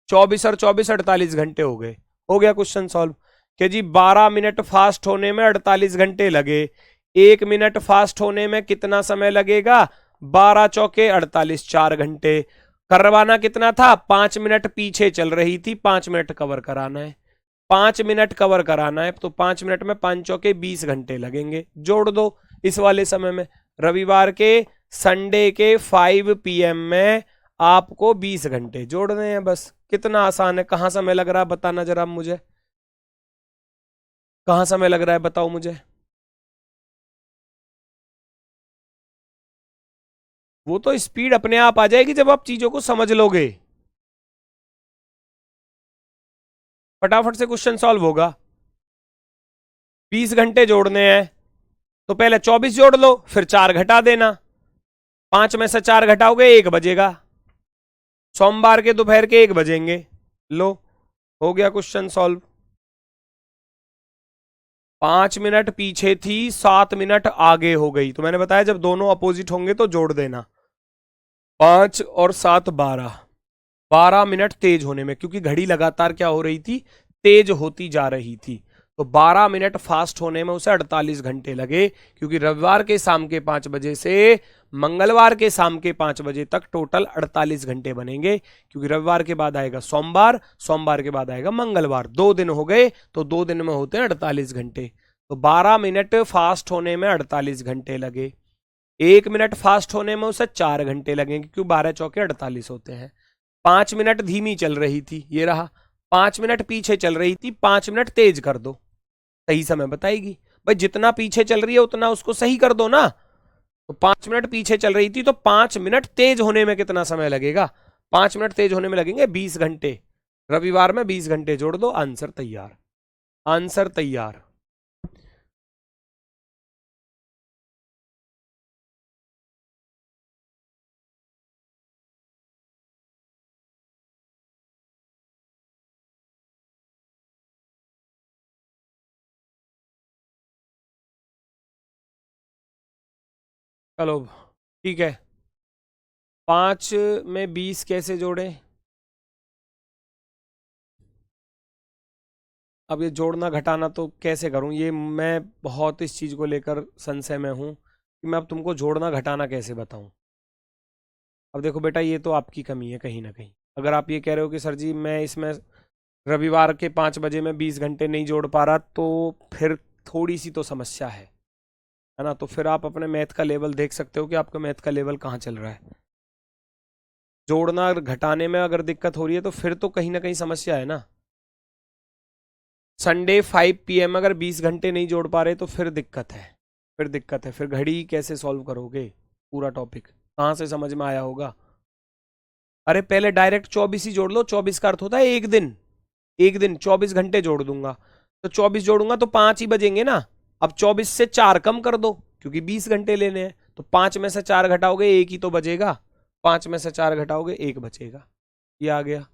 24 और 24 48 घंटे हो गए। हो गया क्वेश्चन सॉल्व कि जी 12 मिनट फास्ट होने में 48 घंटे लगे, 1 मिनट फास्ट होने में कितना समय लगेगा? 12 चौके 48, 4 घंटे। करवाना कितना था? 5 मिनट पीछे चल रही थी, 5 मिनट कवर कराना है, 5 मिनट कवर कराना है, तो 5 मिनट में 5 चौके 20 घंटे लगेंगे। जोड़ दो इस वाले समय में, रविवार के संडे के 5 PM में आपको 20 घंटे जोड़ने हैं, बस। कितना आसान है। कहां समय लग रहा है बताना जरा मुझे, कहां समय लग रहा है बताओ मुझे। वो तो स्पीड अपने आप आ जाएगी जब आप चीजों को समझ लोगे, फटाफट से क्वेश्चन सॉल्व होगा। 20 घंटे जोड़ने हैं, तो पहले 24 जोड़ लो, फिर 4 घटा देना, 5 में से 4 घटाओगे 1 बजेगा, सोमवार के दोपहर के 1 बजेंगे। लो, हो गया क्वेश्चन सॉल्व। 5 मिनट पीछे थी, 7 मिनट आगे हो गई, तो मैंने बताया जब दोनों अपोजिट होंगे तो जोड़ देना। 5 और 7 12, 12 मिनट तेज होने में, क्योंकि घड़ी लगातार क्या हो रही थी? तेज होती जा रही थी। तो 12 मिनट फास्ट होने में उसे 48 घंटे लगे, क्योंकि रविवार के शाम के 5 बजे से मंगलवार के शाम के 5 बजे तक टोटल 48 घंटे बनेंगे, क्योंकि रविवार के बाद आएगा सोमवार, सोमवार के बाद आएगा मंगलवार, 2 दिन हो गए, तो 2 दिन में होते हैं 48 घंटे। तो 12 मिनट फास्ट होने में 48 घंटे लगे, 1 मिनट फास्ट होने में उसे 4 घंटे लगेंगे, क्योंकि 12 चौके 48 होते हैं। 5 मिनट धीमी चल रही थी, ये रहा, 5 मिनट पीछे चल रही थी, 5 मिनट तेज कर दो, सही समय बताएगी। भाई जितना पीछे चल रही है उतना उसको सही कर दो ना। तो 5 मिनट पीछे चल रही थी, तो 5 मिनट तेज होने में कितना समय लगेगा? 5 मिनट तेज होने में लगेंगे 20 घंटे। रविवार में 20 घंटे जोड़ दो, आंसर तैयार, आंसर तैयार। चलो ठीक है, 5 में 20 कैसे जोड़े? अब ये जोड़ना घटाना तो कैसे करूं, ये मैं बहुत इस चीज़ को लेकर संशय में हूं कि मैं अब तुमको जोड़ना घटाना कैसे बताऊं। अब देखो बेटा, ये तो आपकी कमी है कहीं ना कहीं। अगर आप ये कह रहे हो कि सर जी मैं इसमें रविवार के 5 बजे में 20 घंटे नहीं जोड़ पा रहा, तो फिर थोड़ी सी तो समस्या है ना। तो फिर आप अपने मैथ का लेवल देख सकते हो कि आपका मैथ का लेवल कहाँ चल रहा है। जोड़ना घटाने में अगर दिक्कत हो रही है तो फिर तो कहीं ना कहीं समस्या है ना। संडे 5 PM अगर 20 घंटे नहीं जोड़ पा रहे तो फिर दिक्कत है, फिर दिक्कत है। फिर घड़ी कैसे सॉल्व करोगे? पूरा टॉपिक कहाँ से समझ में आया होगा? अरे पहले डायरेक्ट 24 ही जोड़ लो, 24 का अर्थ होता है एक दिन, एक दिन 24 घंटे जोड़ दूंगा, तो 24 जोड़ूंगा तो 5 ही बजेंगे ना। अब 24 से 4 कम कर दो, क्योंकि 20 घंटे लेने हैं, तो 5 में से 4 घटाओगे एक ही तो बचेगा, 5 में से 4 घटाओगे एक बचेगा। ये आ गया।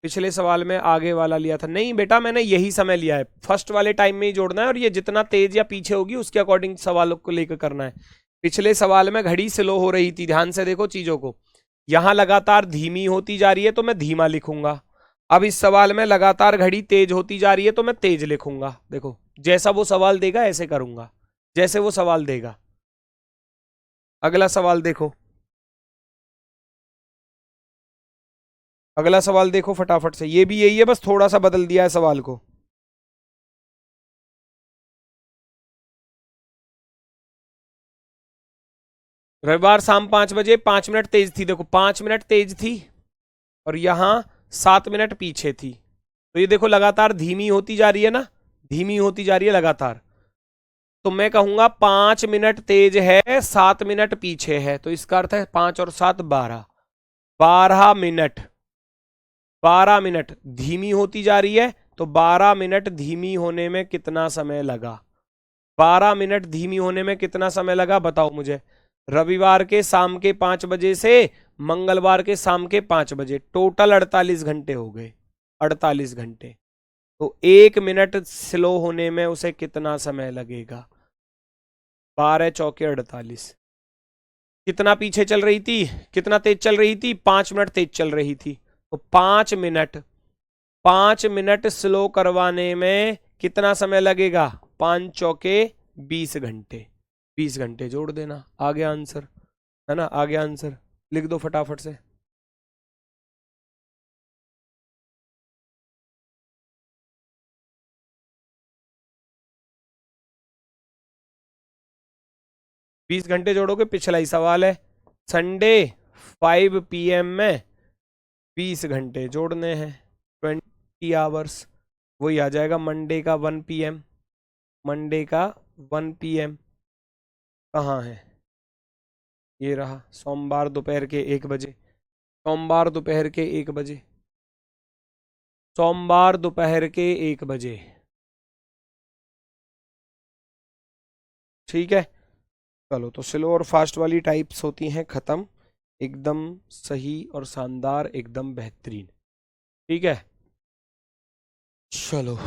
पिछले सवाल में आगे वाला लिया था, नहीं बेटा मैंने यही समय लिया है, फर्स्ट वाले टाइम में ही जोड़ना है, और ये जितना तेज या पीछे होगी उसके अकॉर्डिंग सवालों को लेकर करना है। पिछले सवाल में घड़ी स्लो हो रही थी, ध्यान से देखो चीजों को, यहां लगातार धीमी होती जा रही है तो मैं धीमा लिखूंगा। अब इस सवाल में लगातार घड़ी तेज होती जा रही है तो मैं तेज लिखूंगा। देखो जैसा वो सवाल देगा ऐसे करूंगा, जैसे वो सवाल देगा। अगला सवाल देखो, अगला सवाल देखो फटाफट से, ये भी यही है, बस थोड़ा सा बदल दिया है सवाल को। रविवार शाम 5 बजे 5 मिनट तेज थी, देखो 5 मिनट तेज थी, और यहां 7 मिनट पीछे थी, तो ये देखो लगातार धीमी होती जा रही है ना, धीमी होती जा रही है लगातार। तो मैं कहूंगा 5 मिनट तेज है, 7 मिनट पीछे है, तो इसका अर्थ है 5 और 7 12, 12 मिनट, 12 मिनट धीमी होती जा रही है, तो 12 मिनट धीमी होने में कितना समय लगा? 12 मिनट धीमी होने में कितना समय लगा बताओ मुझे। रविवार के शाम के 5 बजे से मंगलवार के शाम के 5 बजे, टोटल 48 घंटे हो गए, 48 घंटे। तो 1 मिनट स्लो होने में उसे कितना समय लगेगा? 12 चौके 48। कितना पीछे चल रही थी, कितना तेज चल रही थी? 5 मिनट तेज चल रही थी, तो 5 मिनट, 5 मिनट स्लो करवाने में कितना समय लगेगा? 5 चौके 20 घंटे, 20 घंटे जोड़ देना, आ गया आंसर, है ना, आ गया आंसर। लिख दो फटाफट से। बीस घंटे जोड़ोगे, पिछला ही सवाल है, संडे 5 PM में 20 घंटे जोड़ने हैं, 20 आवर्स, वही आ जाएगा मंडे का 1 PM, मंडे का 1 PM कहाँ है? ये रहा, सोमवार दोपहर के 1 बजे, सोमवार दोपहर के 1 बजे, सोमवार दोपहर के 1 बजे। ठीक है, चलो तो स्लो और फास्ट वाली टाइप्स होती हैं खत्म, एकदम सही और शानदार, एकदम बेहतरीन। ठीक है, चलो।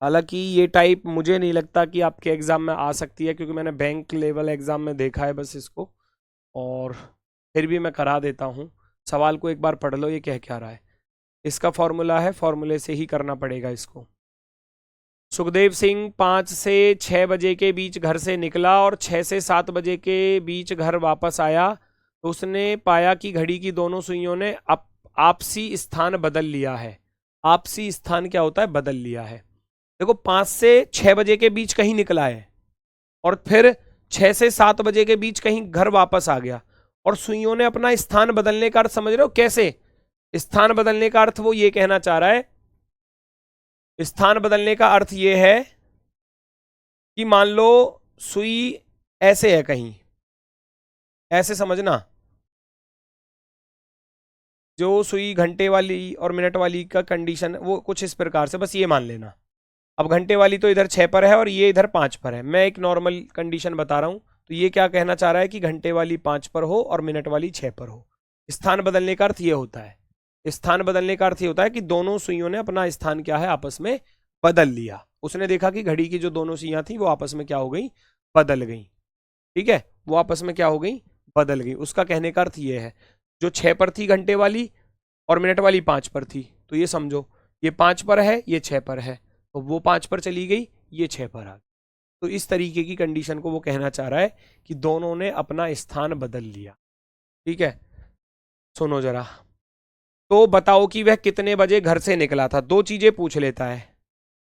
हालांकि ये टाइप मुझे नहीं लगता कि आपके एग्जाम में आ सकती है, क्योंकि मैंने बैंक लेवल एग्जाम में देखा है बस इसको, और फिर भी मैं करा देता हूँ। सवाल को एक बार पढ़ लो, ये कह क्या रहा है। इसका फॉर्मूला है, फॉर्मूले से ही करना पड़ेगा इसको। सुखदेव सिंह 5 से 6 बजे के बीच घर से निकला और 6 से 7 बजे के बीच घर वापस आया, तो उसने पाया कि घड़ी की दोनों सुइयों ने आपसी स्थान बदल लिया है। आपसी स्थान क्या होता है? बदल लिया है। देखो 5 से 6 बजे के बीच कहीं निकला है और फिर 6 से 7 बजे के बीच कहीं घर वापस आ गया, और सुइयों ने अपना स्थान बदलने का अर्थ समझ रहे हो कैसे? स्थान बदलने का अर्थ वो ये कहना चाह रहा है, स्थान बदलने का अर्थ ये है कि मान लो सुई ऐसे है कहीं, ऐसे समझना, जो सुई घंटे वाली और मिनट वाली का कंडीशन वो कुछ इस प्रकार से, बस ये मान लेना। अब घंटे वाली तो इधर 6 पर है और ये इधर 5 पर है, मैं एक नॉर्मल कंडीशन बता रहा हूं। तो ये क्या कहना चाह रहा है कि घंटे वाली 5 पर हो और मिनट वाली 6 पर हो। स्थान बदलने का अर्थ ये होता है, स्थान बदलने का अर्थ ये होता है कि दोनों सुइयों ने अपना स्थान क्या है? आपस में बदल लिया। उसने देखा कि घड़ी की जो दोनों सुइयां थी वो आपस में क्या हो गई? बदल गई। ठीक है, वो आपस में क्या हो गई? बदल गई। उसका कहने का अर्थ ये है, जो 6 पर थी घंटे वाली और मिनट वाली 5 पर थी, तो ये समझो ये 5 पर है, ये 6 पर है, तो वो 5 पर चली गई, ये 6 पर आ गई। तो इस तरीके की कंडीशन को वो कहना चाह रहा है कि दोनों ने अपना स्थान बदल लिया। ठीक है, सुनो जरा। तो बताओ कि वह कितने बजे घर से निकला था। दो चीजें पूछ लेता है,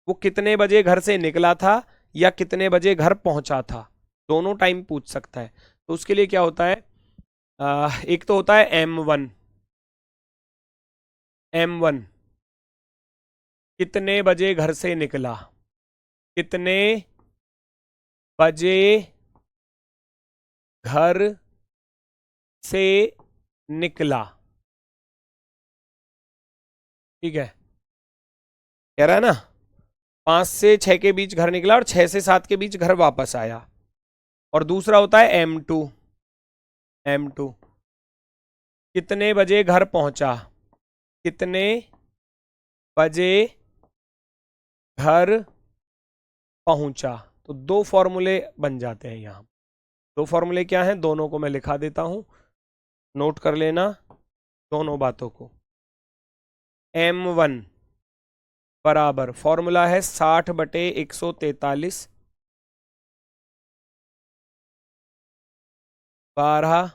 वो कितने बजे घर से निकला था या कितने बजे घर पहुंचा था, दोनों टाइम पूछ सकता है। तो उसके लिए क्या होता है, एक तो होता है M1। M1 कितने बजे घर से निकला, कितने बजे घर से निकला। ठीक है, कह रहा है ना 5 से 6 के बीच घर निकला और 6 से 7 के बीच घर वापस आया। और दूसरा होता है M2। M2 कितने बजे घर पहुंचा, कितने बजे घर पहुंचा। तो दो फॉर्मूले बन जाते हैं यहां। दो फॉर्मूले क्या हैं, दोनों को मैं लिखा देता हूं, नोट कर लेना दोनों बातों को। M1 बराबर फॉर्मूला है 60/143 12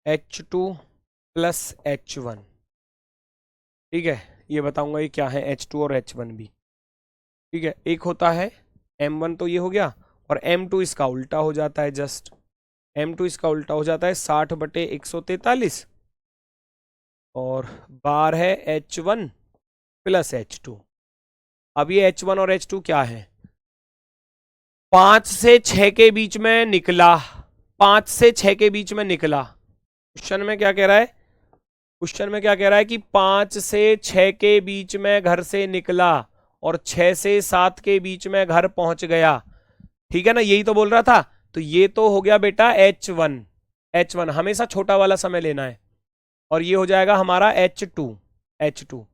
H2 प्लस H1। ठीक है, ये बताऊंगा ये क्या है H2 और H1 भी। ठीक है, एक होता है M1 तो ये हो गया, और M2 इसका उल्टा हो जाता है, जस्ट M2 इसका उल्टा हो जाता है 60/143 और बार है H1 प्लस H2। अब ये H1 और H2 क्या है, 5 से 6 के बीच में निकला, 5 से 6 के बीच में निकला। क्वेश्चन में क्या कह रहा है, क्वेश्चन में क्या कह रहा है कि 5 से 6 के बीच में घर से निकला और 6 से 7 के बीच में घर पहुंच गया। ठीक है ना, यही तो बोल रहा था। तो ये तो हो गया बेटा H1। H1 हमेशा छोटा वाला समय लेना है, और ये हो जाएगा हमारा H2। H2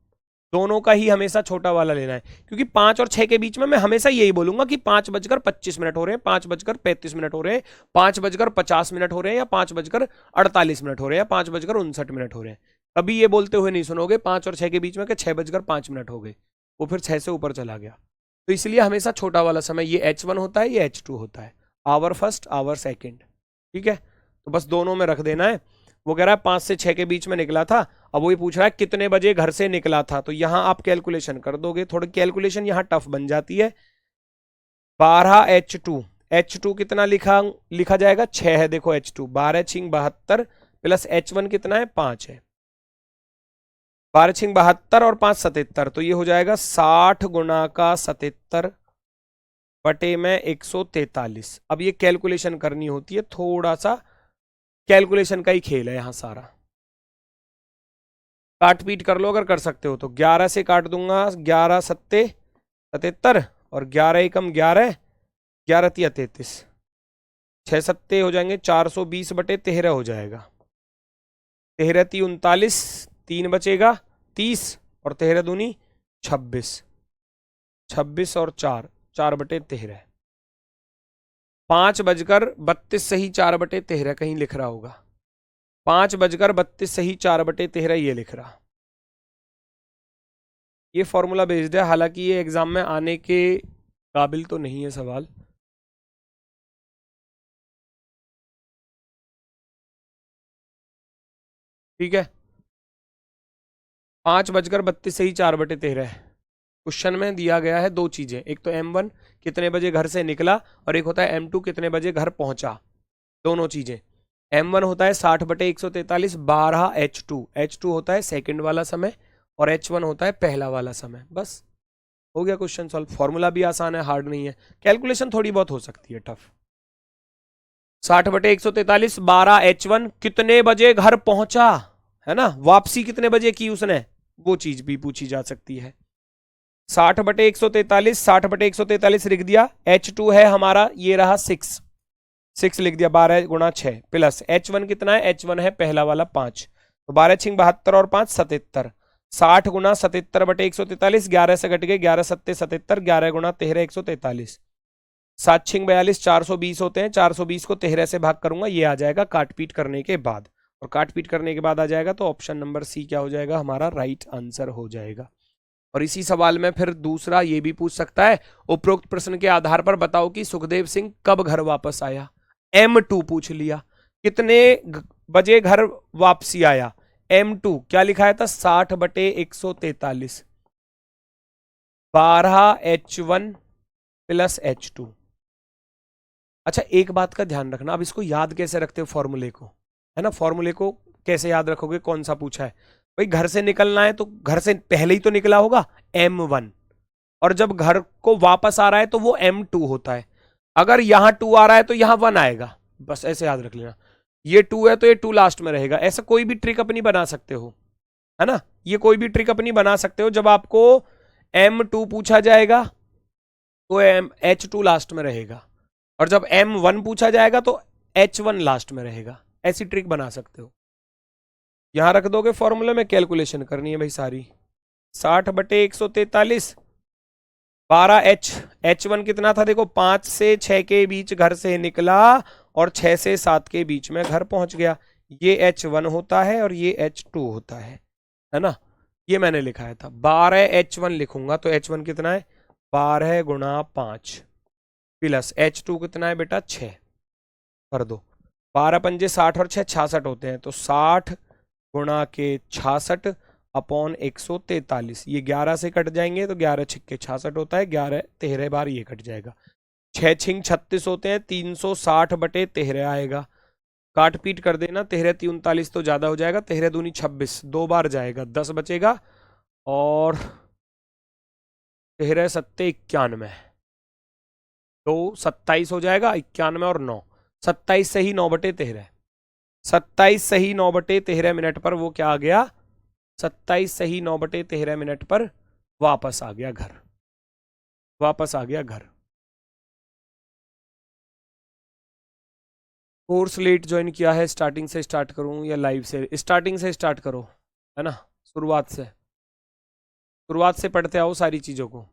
दोनों का ही हमेशा छोटा वाला लेना है, क्योंकि 5 और 6 के बीच में मैं हमेशा यही बोलूंगा कि 5:25 हो रहे हैं, 5:35 हो रहे हैं, 5:50 हो रहे हैं, या 5:48 हो रहे हैं, या 5:59 हो रहे हैं। कभी ये बोलते हुए नहीं सुनोगे 5 और 6 के बीच में कि 6:05 हो गए, वो फिर 6 से ऊपर चला गया। तो इसलिए हमेशा छोटा वाला समय ये H1 होता है, ये H2 होता है, आवर फर्स्ट आवर सेकेंड। ठीक है, तो बस दोनों में रख देना है। वो कह रहा है 5 से 6 के बीच में निकला था, अब वो ये पूछ रहा है कितने बजे घर से निकला था। तो यहां आप कैलकुलेशन कर दोगे, थोड़ी कैलकुलेशन यहां टफ बन जाती है। 12H2, H2 कितना लिखा जाएगा, 6 है। देखो H2 12 छिंग 72 प्लस H1 कितना है, 5 है। 12 छिंग 72 और 5 77, तो ये हो जाएगा 60 गुना का 77 बटे में 143। अब ये कैलकुलेशन करनी होती है, थोड़ा सा कैलकुलेशन का ही खेल है यहां सारा। काट पीट कर लो अगर कर सकते हो तो। 11 से काट दूंगा, 11 सत्ते 77 और 11 एकम 11, 11 तिया 33, 6 सत्ते हो जाएंगे 420/13 हो जाएगा। 13 ती 39, 3 बचेगा 30 और 13 दूनी 26, 26 और 4/13, 5:32 सही 4/13 कहीं लिख रहा होगा। 5:32 सही 4/13 ये लिख रहा। ये फॉर्मूला बेस्ड है, हालांकि ये एग्जाम में आने के काबिल तो नहीं है सवाल। ठीक है, 5:32 सही 4/13। क्वेश्चन में दिया गया है दो चीजें, एक तो M1 कितने बजे घर से निकला और एक होता है M2 कितने बजे घर पहुंचा। दोनों चीजें, M1 होता है 60/143 12 H2 होता है सेकंड वाला समय और H1 होता है पहला वाला समय। बस हो गया क्वेश्चन सॉल्व। फॉर्मूला भी आसान है, हार्ड नहीं है, कैलकुलेशन थोड़ी बहुत हो सकती है टफ। 60/143 12 H1 कितने बजे घर पहुंचा, है ना, वापसी कितने बजे की उसने, वो चीज भी पूछी जा सकती है। 60/143 लिख दिया। H2 है हमारा, ये रहा 6 लिख दिया, 12 × 6 प्लस H1 कितना है, H1 है पहला वाला 5, तो 12 × 6 72 और 5 77। 60 × 77/143, 11 से घट गए, 11 7 77, 11 × 13 143, 7 6 42, 420 होते हैं, 420 को 13 से भाग करूंगा, ये आ जाएगा काटपीट करने के बाद, और काटपीट करने के बाद आ जाएगा तो ऑप्शन नंबर सी क्या हो जाएगा, हमारा राइट आंसर हो जाएगा। और इसी सवाल में फिर दूसरा ये भी पूछ सकता है, उपरोक्त प्रश्न के आधार पर बताओ कि सुखदेव सिंह कब घर वापस आया। M2 पूछ लिया, कितने बजे घर वापसी आया। M2 क्या लिखाया था, 60/143 12 H1 प्लस H2। अच्छा एक बात का ध्यान रखना, अब इसको याद कैसे रखते हो फॉर्मूले को, है ना, फॉर्मूले को कैसे याद रखोगे, कौन सा पूछा है भाई, घर से निकलना है तो घर से पहले ही तो निकला होगा M1, और जब घर को वापस आ रहा है तो वो M2 होता है। अगर यहां 2 आ रहा है तो यहां 1 आएगा, बस ऐसे याद रख लेना। ये 2 है तो ये 2 लास्ट में रहेगा। ऐसा कोई भी ट्रिक अपनी बना सकते हो, है ना, ये कोई भी ट्रिक अपनी बना सकते हो। जब आपको M2 पूछा जाएगा तो H2 लास्ट में रहेगा, और जब M1 पूछा जाएगा तो H1 लास्ट में रहेगा। ऐसी ट्रिक बना सकते हो, यहां रख दोगे फॉर्मूले में, कैलकुलेशन करनी है भाई सारी। 60/143 12 H1 कितना था देखो, 5 से 6 के बीच घर से निकला और 6 से 7 के बीच में घर पहुंच गया। ये H1 होता है और ये H2 होता है ना, ये मैंने लिखाया था। 12 H1 लिखूंगा तो H1 कितना है, 12 × 5 प्लस H2 कितना है बेटा, 6 कर दो। 12 पंजे 60 और 6 66 होते हैं, तो 60 × 66 अपॉन 143, ये 11 से कट जाएंगे तो 11 छिक्के 66 होता है, 11 13 बार ये कट जाएगा, 6 छिंग 36 होते हैं, 360/13 आएगा। काट पीट कर देना, 13 3 39 तो ज्यादा हो जाएगा, 13 दूनी 26, 2 बार जाएगा, 10 बचेगा, और 13 7 91, तो 27 हो जाएगा, 91 और 9, 27 सही 9/13, 27 सही 9/13 मिनट पर वो क्या आ गया, 27 सही 9/13 मिनट पर वापस आ गया घर, वापस आ गया घर। कोर्स लेट ज्वाइन किया है, स्टार्टिंग से स्टार्ट करूं या लाइव से, स्टार्टिंग से स्टार्ट करो, है ना, शुरुआत से पढ़ते आओ सारी चीजों को।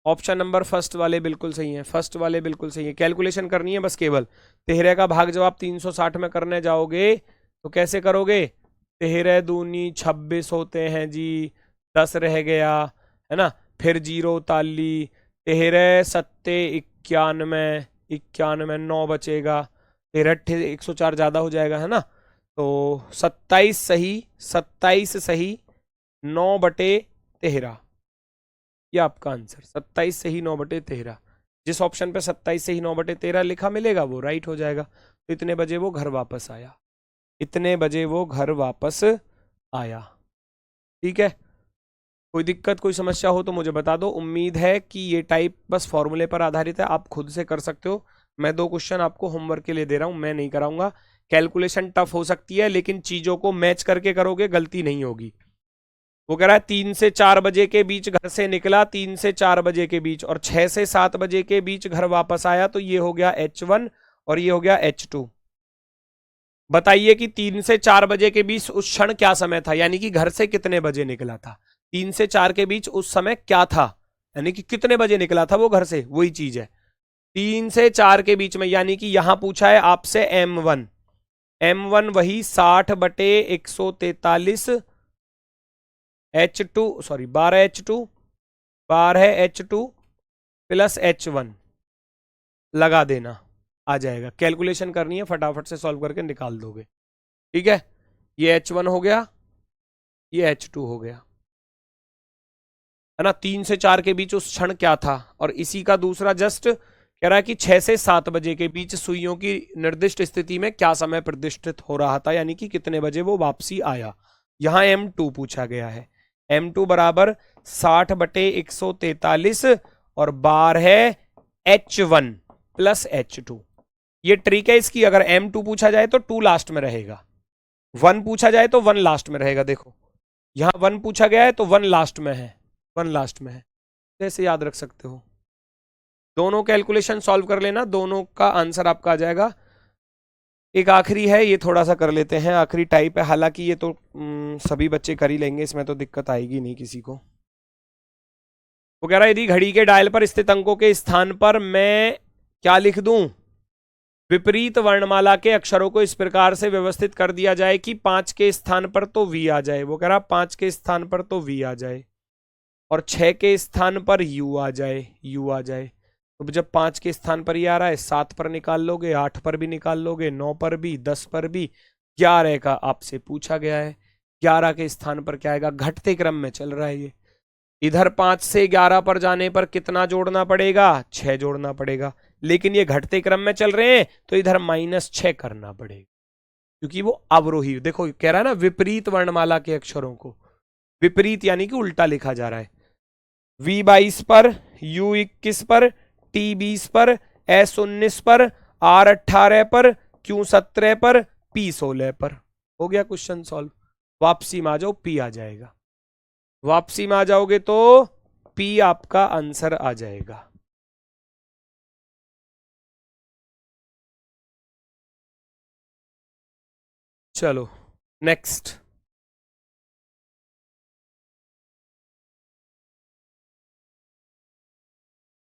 ऑप्शन नंबर फर्स्ट वाले बिल्कुल सही है, फर्स्ट वाले बिल्कुल सही है। कैलकुलेशन करनी है बस केवल, 13 का भाग जब आप 360 में करने जाओगे तो कैसे करोगे, 13 दूनी 26 होते हैं जी, 10 रह गया, है ना, फिर 0 ताली, 13 सत्ते 91, 91 9 बचेगा, 13 104 ज्यादा हो जाएगा, है ना, तो 27 सही 9/13, ये आपका आंसर 27 सही 9/13। जिस ऑप्शन पे 27 सही 9/13 लिखा मिलेगा वो राइट हो जाएगा। तो इतने बजे वो घर वापस आया, इतने बजे वो घर वापस आया। ठीक है, कोई दिक्कत कोई समस्या हो तो मुझे बता दो। उम्मीद है कि ये टाइप बस फॉर्मूले पर आधारित है, आप खुद से कर सकते हो। मैं 2 क्वेश्चन आपको होमवर्क के लिए दे रहा हूं, मैं नहीं कराऊंगा। कैलकुलेशन टफ हो सकती है लेकिन चीजों को मैच करके करोगे, गलती नहीं होगी। वो कह रहा है 3 से 4 बजे के बीच घर से निकला, 3 से 4 बजे के बीच, और 6 से 7 बजे के बीच घर वापस आया, तो ये हो गया H1 और ये हो गया H2। बताइए कि 3 से 4 बजे के बीच उस क्षण क्या समय था, यानी कि घर से कितने बजे निकला था। 3 से 4 के बीच उस समय क्या था, यानी कि कितने बजे निकला था वो घर से, वही चीज है। 3 से 4 के बीच में, यानी कि यहां पूछा है आपसे M1। M1 वही 60/143 H2, sorry 12H2, 12H2 plus H1 लगा देना, आ जाएगा। कैलकुलेशन करनी है, फटाफट से सॉल्व करके निकाल दोगे। ठीक है, ये H1 हो गया, ये H2 हो गया, है ना। 3 से 4 के बीच उस क्षण क्या था, और इसी का दूसरा जस्ट कह रहा है कि 6 से 7 बजे के बीच सुइयों की निर्दिष्ट स्थिति में क्या समय प्रतिष्ठित हो रहा था, यानी कि कितने बजे वो वापसी आया। यहां M2 पूछा गया है। M2 बराबर 60/143 और बार है H1 प्लस H2। ये ट्रिक है इसकी, अगर M2 पूछा जाए तो 2 लास्ट में रहेगा, 1 पूछा जाए तो 1 लास्ट में रहेगा। देखो यहां 1 पूछा गया है तो 1 लास्ट में है, 1 लास्ट में है, कैसे याद रख सकते हो। दोनों कैलकुलेशन सॉल्व कर लेना, दोनों का आंसर आपका आ जाएगा। एक आखिरी है, ये थोड़ा सा कर लेते हैं, आखिरी टाइप है, हालांकि ये तो सभी बच्चे कर ही लेंगे, इसमें तो दिक्कत आएगी नहीं किसी को। वो कह रहा है यदि घड़ी के डायल पर स्थित अंकों के स्थान पर मैं क्या लिख दूं, विपरीत वर्णमाला के अक्षरों को इस प्रकार से व्यवस्थित कर दिया जाए कि 5 के स्थान पर तो V आ जाए। वो कह रहा 5 के स्थान पर तो V आ जाए और 6 के स्थान पर U आ जाए, U आ जाए। तो जब 5 के स्थान पर ये आ रहा है, 7 पर निकाल लोगे, 8 पर भी निकाल लोगे, 9 पर भी, 10 पर भी, 11 का आपसे पूछा गया है। 11 के स्थान पर क्या आएगा, घटते क्रम में चल रहा है ये। इधर 5 से 11 पर जाने पर कितना जोड़ना पड़ेगा, 6 जोड़ना पड़ेगा, लेकिन ये घटते क्रम में चल रहे हैं तो इधर -6 करना पड़ेगा, क्योंकि वो अवरोही। देखो कह रहा है ना, विपरीत वर्णमाला के अक्षरों को, विपरीत यानी कि उल्टा लिखा जा रहा है। V22 पर, U21 पर, T20 पर, S19 पर, R18 पर, Q17 पर, P16 पर। हो गया क्वेश्चन सॉल्व। वापसी में आ जाओ, P आ जाएगा। वापसी में आ जाओगे तो P आपका आंसर आ जाएगा। चलो नेक्स्ट।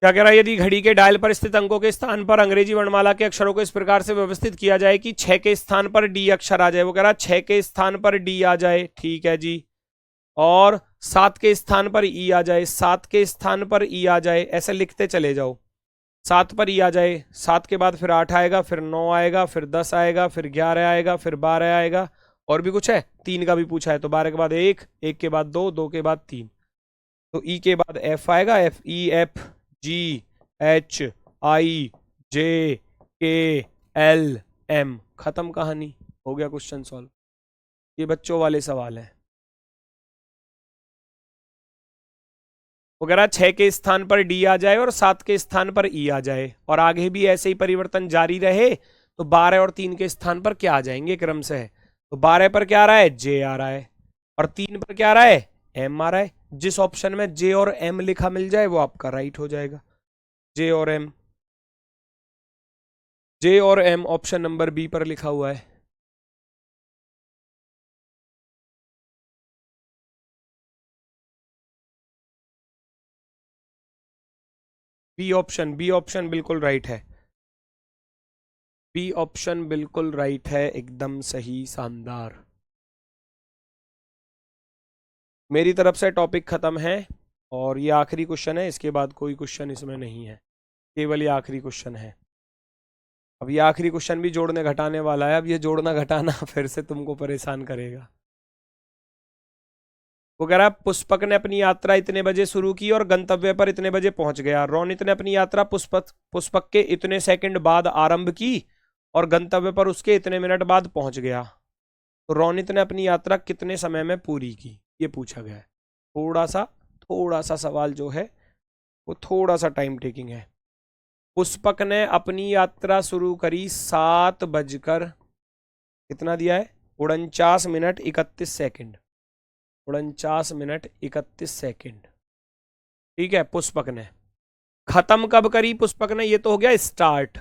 क्या कह रहा है, यदि घड़ी के डायल पर स्थित अंकों के स्थान पर अंग्रेजी वर्णमाला के अक्षरों को इस प्रकार से व्यवस्थित किया जाए कि 6 के स्थान पर D अक्षर आ जाए। वो कह रहा है 6 के स्थान पर D आ जाए, ठीक है जी, और 7 के स्थान पर E आ जाए, 7 के स्थान पर E आ जाए, ऐसे लिखते चले जाओ। 7 पर E आ जाए, 7 के बाद फिर 8 आएगा, फिर 9 आएगा, फिर 10 आएगा, फिर 11 आएगा, फिर 12 आएगा, और भी कुछ है, 3 का भी पूछा है तो 12 के बाद 1, 1 के बाद 2, 2 के बाद 3, तो E के बाद F आएगा, FEFGHIJKLM, खत्म कहानी, हो गया क्वेश्चन सॉल्व। ये बच्चों वाले सवाल है। वो कह रहा 6 के स्थान पर D आ जाए और 7 के स्थान पर E आ जाए, और आगे भी ऐसे ही परिवर्तन जारी रहे तो 12 और 3 के स्थान पर क्या आ जाएंगे क्रम से। तो 12 पर क्या आ रहा है, J आ रहा है, और 3 पर क्या आ रहा है, M आ रहा है। जिस ऑप्शन में J और M लिखा मिल जाए वो आपका राइट हो जाएगा। J और M, J और M ऑप्शन नंबर B पर लिखा हुआ है। बी ऑप्शन बिल्कुल राइट है, बी ऑप्शन बिल्कुल राइट है, एकदम सही, शानदार। मेरी तरफ से टॉपिक खत्म है, और ये आखिरी क्वेश्चन है, इसके बाद कोई क्वेश्चन इसमें नहीं है, केवल ये आखिरी क्वेश्चन है। अब ये आखिरी क्वेश्चन भी जोड़ने घटाने वाला है, अब ये जोड़ना घटाना फिर से तुमको परेशान करेगा। वो कह रहा है पुष्पक ने अपनी यात्रा इतने बजे शुरू की और गंतव्य पर इतने बजे पहुंच गया। रोनित ने अपनी यात्रा पुष्पक के इतने सेकंड बाद आरंभ की और गंतव्य पर उसके इतने मिनट बाद पहुंच गया। तो रोनित ने अपनी यात्रा कितने समय में पूरी की, ये पूछा गया है। थोड़ा सा सवाल जो है वो थोड़ा सा टाइम टेकिंग है। पुष्पक ने अपनी यात्रा शुरू करी 7 बजकर कितना दिया है, 49 मिनट 31 सेकंड, 49 मिनट 31 सेकंड, ठीक है। पुष्पक ने खत्म कब करी, पुष्पक ने, ये तो हो गया स्टार्ट,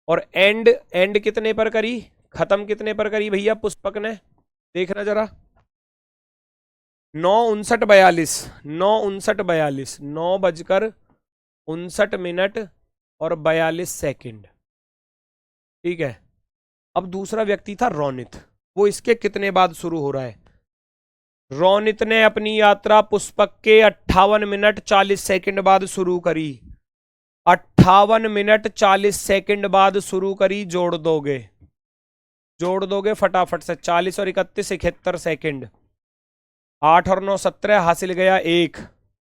और एंड कितने पर करी, खत्म कितने पर करी भैया पुष्पक ने, देखना जरा, 9:59 9:59 9:59 और 42 सेकंड। ठीक है, अब दूसरा व्यक्ति था रोनित, वो इसके कितने बाद शुरू हो रहा है? रोनित ने अपनी यात्रा पुष्पक के 58 मिनट 40 सेकंड बाद शुरू करी। 58 मिनट 40 सेकंड बाद शुरू करी, जोड़ दोगे फटाफट से। 40 और 31 71 सेकंड। 8 और 9 17, हासिल गया 1।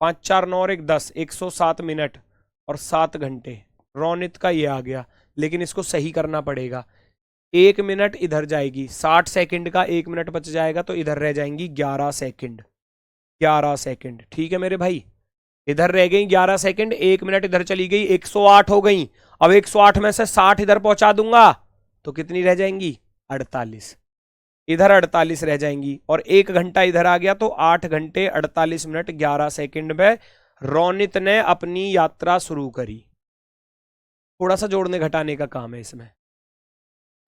5 4 9 और 1 10, 107 मिनट और 7 घंटे। रोनित का ये आ गया, लेकिन इसको सही करना पड़ेगा। 1 मिनट इधर जाएगी, 60 सेकंड का 1 मिनट बच जाएगा, तो इधर रह जाएंगी 11 सेकंड। 11 सेकंड, ठीक है मेरे भाई, इधर रह गई 11 सेकंड। 1 मिनट इधर चली गई, 108 हो गई। अब 108 में से 60 इधर पहुंचा दूंगा तो कितनी रह जाएंगी? 48। इधर 48 रह जाएंगी, और 1 घंटा इधर आ गया, तो 8 घंटे 48 मिनट 11 सेकंड में रोनित ने अपनी यात्रा शुरू करी। थोड़ा सा जोड़ने घटाने का काम है इसमें।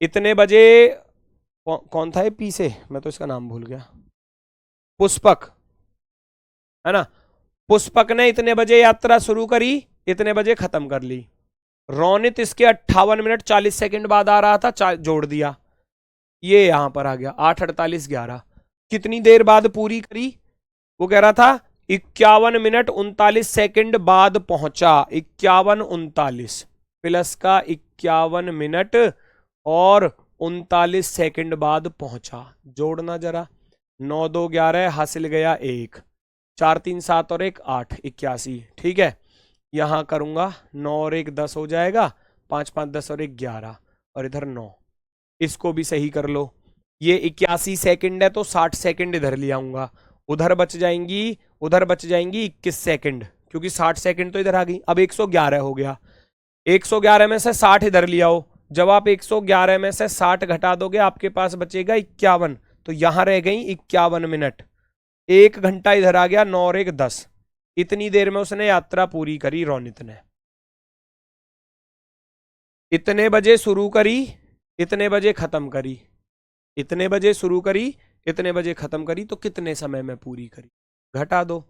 इतने बजे कौन था ये पीछे, मैं तो इसका नाम भूल गया, पुष्पक है ना। पुष्पक ने इतने बजे यात्रा शुरू करी, इतने बजे खत्म कर ली। रोनित इसके 58 मिनट 40 सेकंड बाद आ रहा था, जोड़ दिया, ये यहां पर आ गया 8 48 11। कितनी देर बाद पूरी करी? वो कह रहा था 51 मिनट 39 सेकंड बाद पहुंचा। 51 39 प्लस का 51 मिनट और 39 सेकंड बाद पहुंचा। जोड़ना जरा, 9 2 11, हासिल गया 1। 4 3 7 और 1 8, 81। ठीक है, यहां करूंगा 9 और 1 10 हो जाएगा, 5 5 10 और 1 11, और इधर 9। इसको भी सही कर लो। ये 81 सेकंड है, तो 60 सेकंड इधर ले आऊंगा। उधर बच जाएंगी 21 सेकंड, क्योंकि 60 सेकंड तो इधर आ गई। अब 111 हो गया, 111 में से 60 इधर ले आओ। जब आप 111 में से 60 घटा दोगे, आपके पास बचेगा 51, तो यहां रह गई 51 मिनट। 1 घंटा इधर आ गया, 9 और 1 10। इतनी देर में उसने यात्रा पूरी करी रोनित ने। इतने बजे शुरू करी, इतने बजे खत्म करी। इतने बजे शुरू करी, इतने बजे खत्म करी, तो कितने समय में पूरी करी? घटा दो।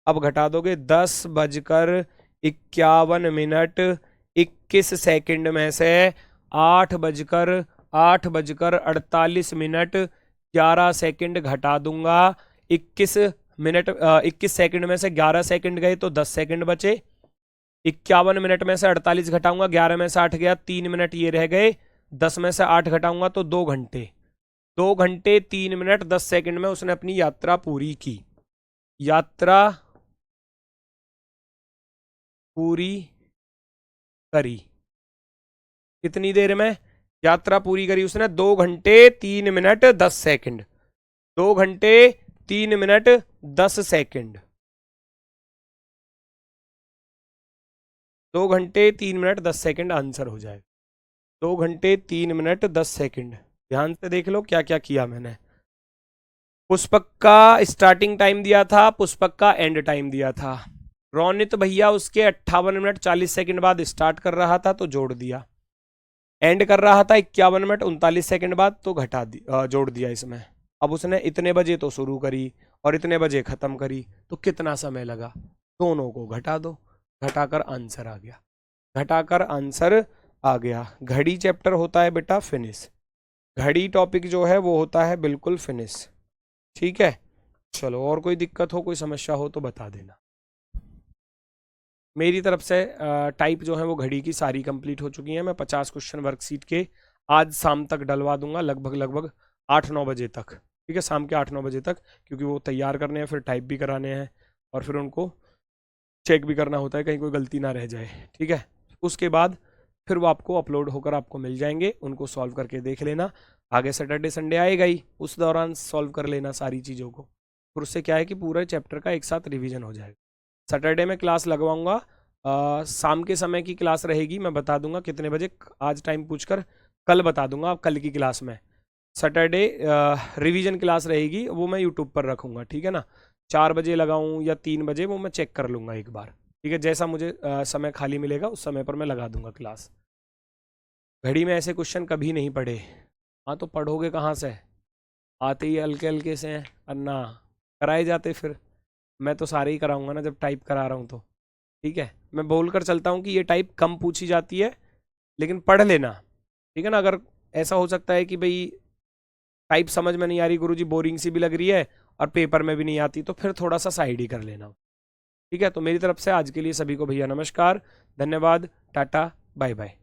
अब घटा दोगे 10:51 मिनट 21 सेकंड में से 8:48 मिनट 11 सेकंड घटा दूंगा। 21 मिनट 21 सेकंड में से 11 सेकंड गए, तो 10 सेकंड बचे। 51 मिनट में से 48 घटाऊंगा, 11 में से 8 गया, 3 मिनट ये रह गए। 10 में से 8 घटाऊंगा तो 2 घंटे। 2 घंटे 3 मिनट 10 सेकंड में उसने अपनी यात्रा पूरी की। यात्रा पूरी करी कितनी देर में? यात्रा पूरी करी उसने 2 घंटे 3 मिनट 10 सेकंड। 2 घंटे 3 मिनट 10 सेकंड। 2 घंटे 3 मिनट 10 सेकंड आंसर हो जाएगा। 2 घंटे 3 मिनट 10 सेकंड। ध्यान से देख लो क्या क्या किया मैंने। पुष्पक का स्टार्टिंग टाइम दिया था, पुष्पक का एंड टाइम दिया था। रोनित भैया उसके 58 मिनट 40 सेकंड बाद स्टार्ट कर रहा था, तो जोड़ दिया। एंड कर रहा था 51 मिनट 39 सेकंड बाद, तो घटा दिया, जोड़ दिया इसमें। अब उसने इतने बजे तो शुरू करी और इतने बजे खत्म करी, तो कितना समय लगा? दोनों को घटा दो, घटाकर आंसर आ गया। घटाकर आंसर आ गया। घड़ी चैप्टर होता है बेटा फिनिश। घड़ी टॉपिक जो है वो होता है बिल्कुल फिनिश। ठीक है, चलो, और कोई दिक्कत हो, कोई समस्या हो तो बता देना। मेरी तरफ से टाइप जो है वो घड़ी की सारी कंप्लीट हो चुकी हैं। मैं 50 क्वेश्चन वर्कशीट के आज शाम तक डलवा दूंगा, लगभग 8-9 बजे तक। ठीक है, शाम के 8-9 बजे तक, क्योंकि वो तैयार करने हैं, फिर टाइप भी कराने हैं, और फिर उनको चेक भी करना होता है कहीं कोई गलती ना रह जाए। ठीक है, उसके बाद फिर वो आपको अपलोड होकर आपको मिल जाएंगे, उनको सॉल्व करके देख लेना। आगे सैटरडे संडे आएगा ही, उस दौरान सॉल्व कर लेना सारी चीज़ों को। फिर उससे क्या है कि पूरे चैप्टर का एक साथ रिवीजन हो जाएगा। सैटरडे में क्लास लगवाऊंगा, शाम के समय की क्लास रहेगी। मैं बता दूंगा कितने बजे, आज टाइम पूछकर कल बता दूंगा। आप कल की क्लास में सैटरडे रिवीजन क्लास रहेगी, वो मैं यूट्यूब पर रखूँगा। ठीक है ना, 4 बजे लगाऊँ या 3 बजे, वो मैं चेक कर लूँगा एक बार। ठीक है, जैसा मुझे समय खाली मिलेगा उस समय पर मैं लगा दूंगा क्लास। घड़ी में ऐसे क्वेश्चन कभी नहीं पढ़े। हाँ, तो पढ़ोगे कहाँ से? आते ही हल्के हल्के से हैं अन्ना। कराए जाते फिर। मैं तो सारे ही कराऊंगा ना जब टाइप करा रहा हूँ तो। ठीक है, मैं बोल कर चलता हूँ कि ये टाइप कम पूछी जाती है, लेकिन पढ़ लेना। ठीक है ना, अगर ऐसा हो सकता है कि भाई टाइप समझ में नहीं आ रही गुरुजी, बोरिंग सी भी लग रही है और पेपर में भी नहीं आती, तो फिर थोड़ा सा साइड ही कर लेना। ठीक है, तो मेरी तरफ से आज के लिए सभी को भैया नमस्कार, धन्यवाद, टाटा, बाय बाय।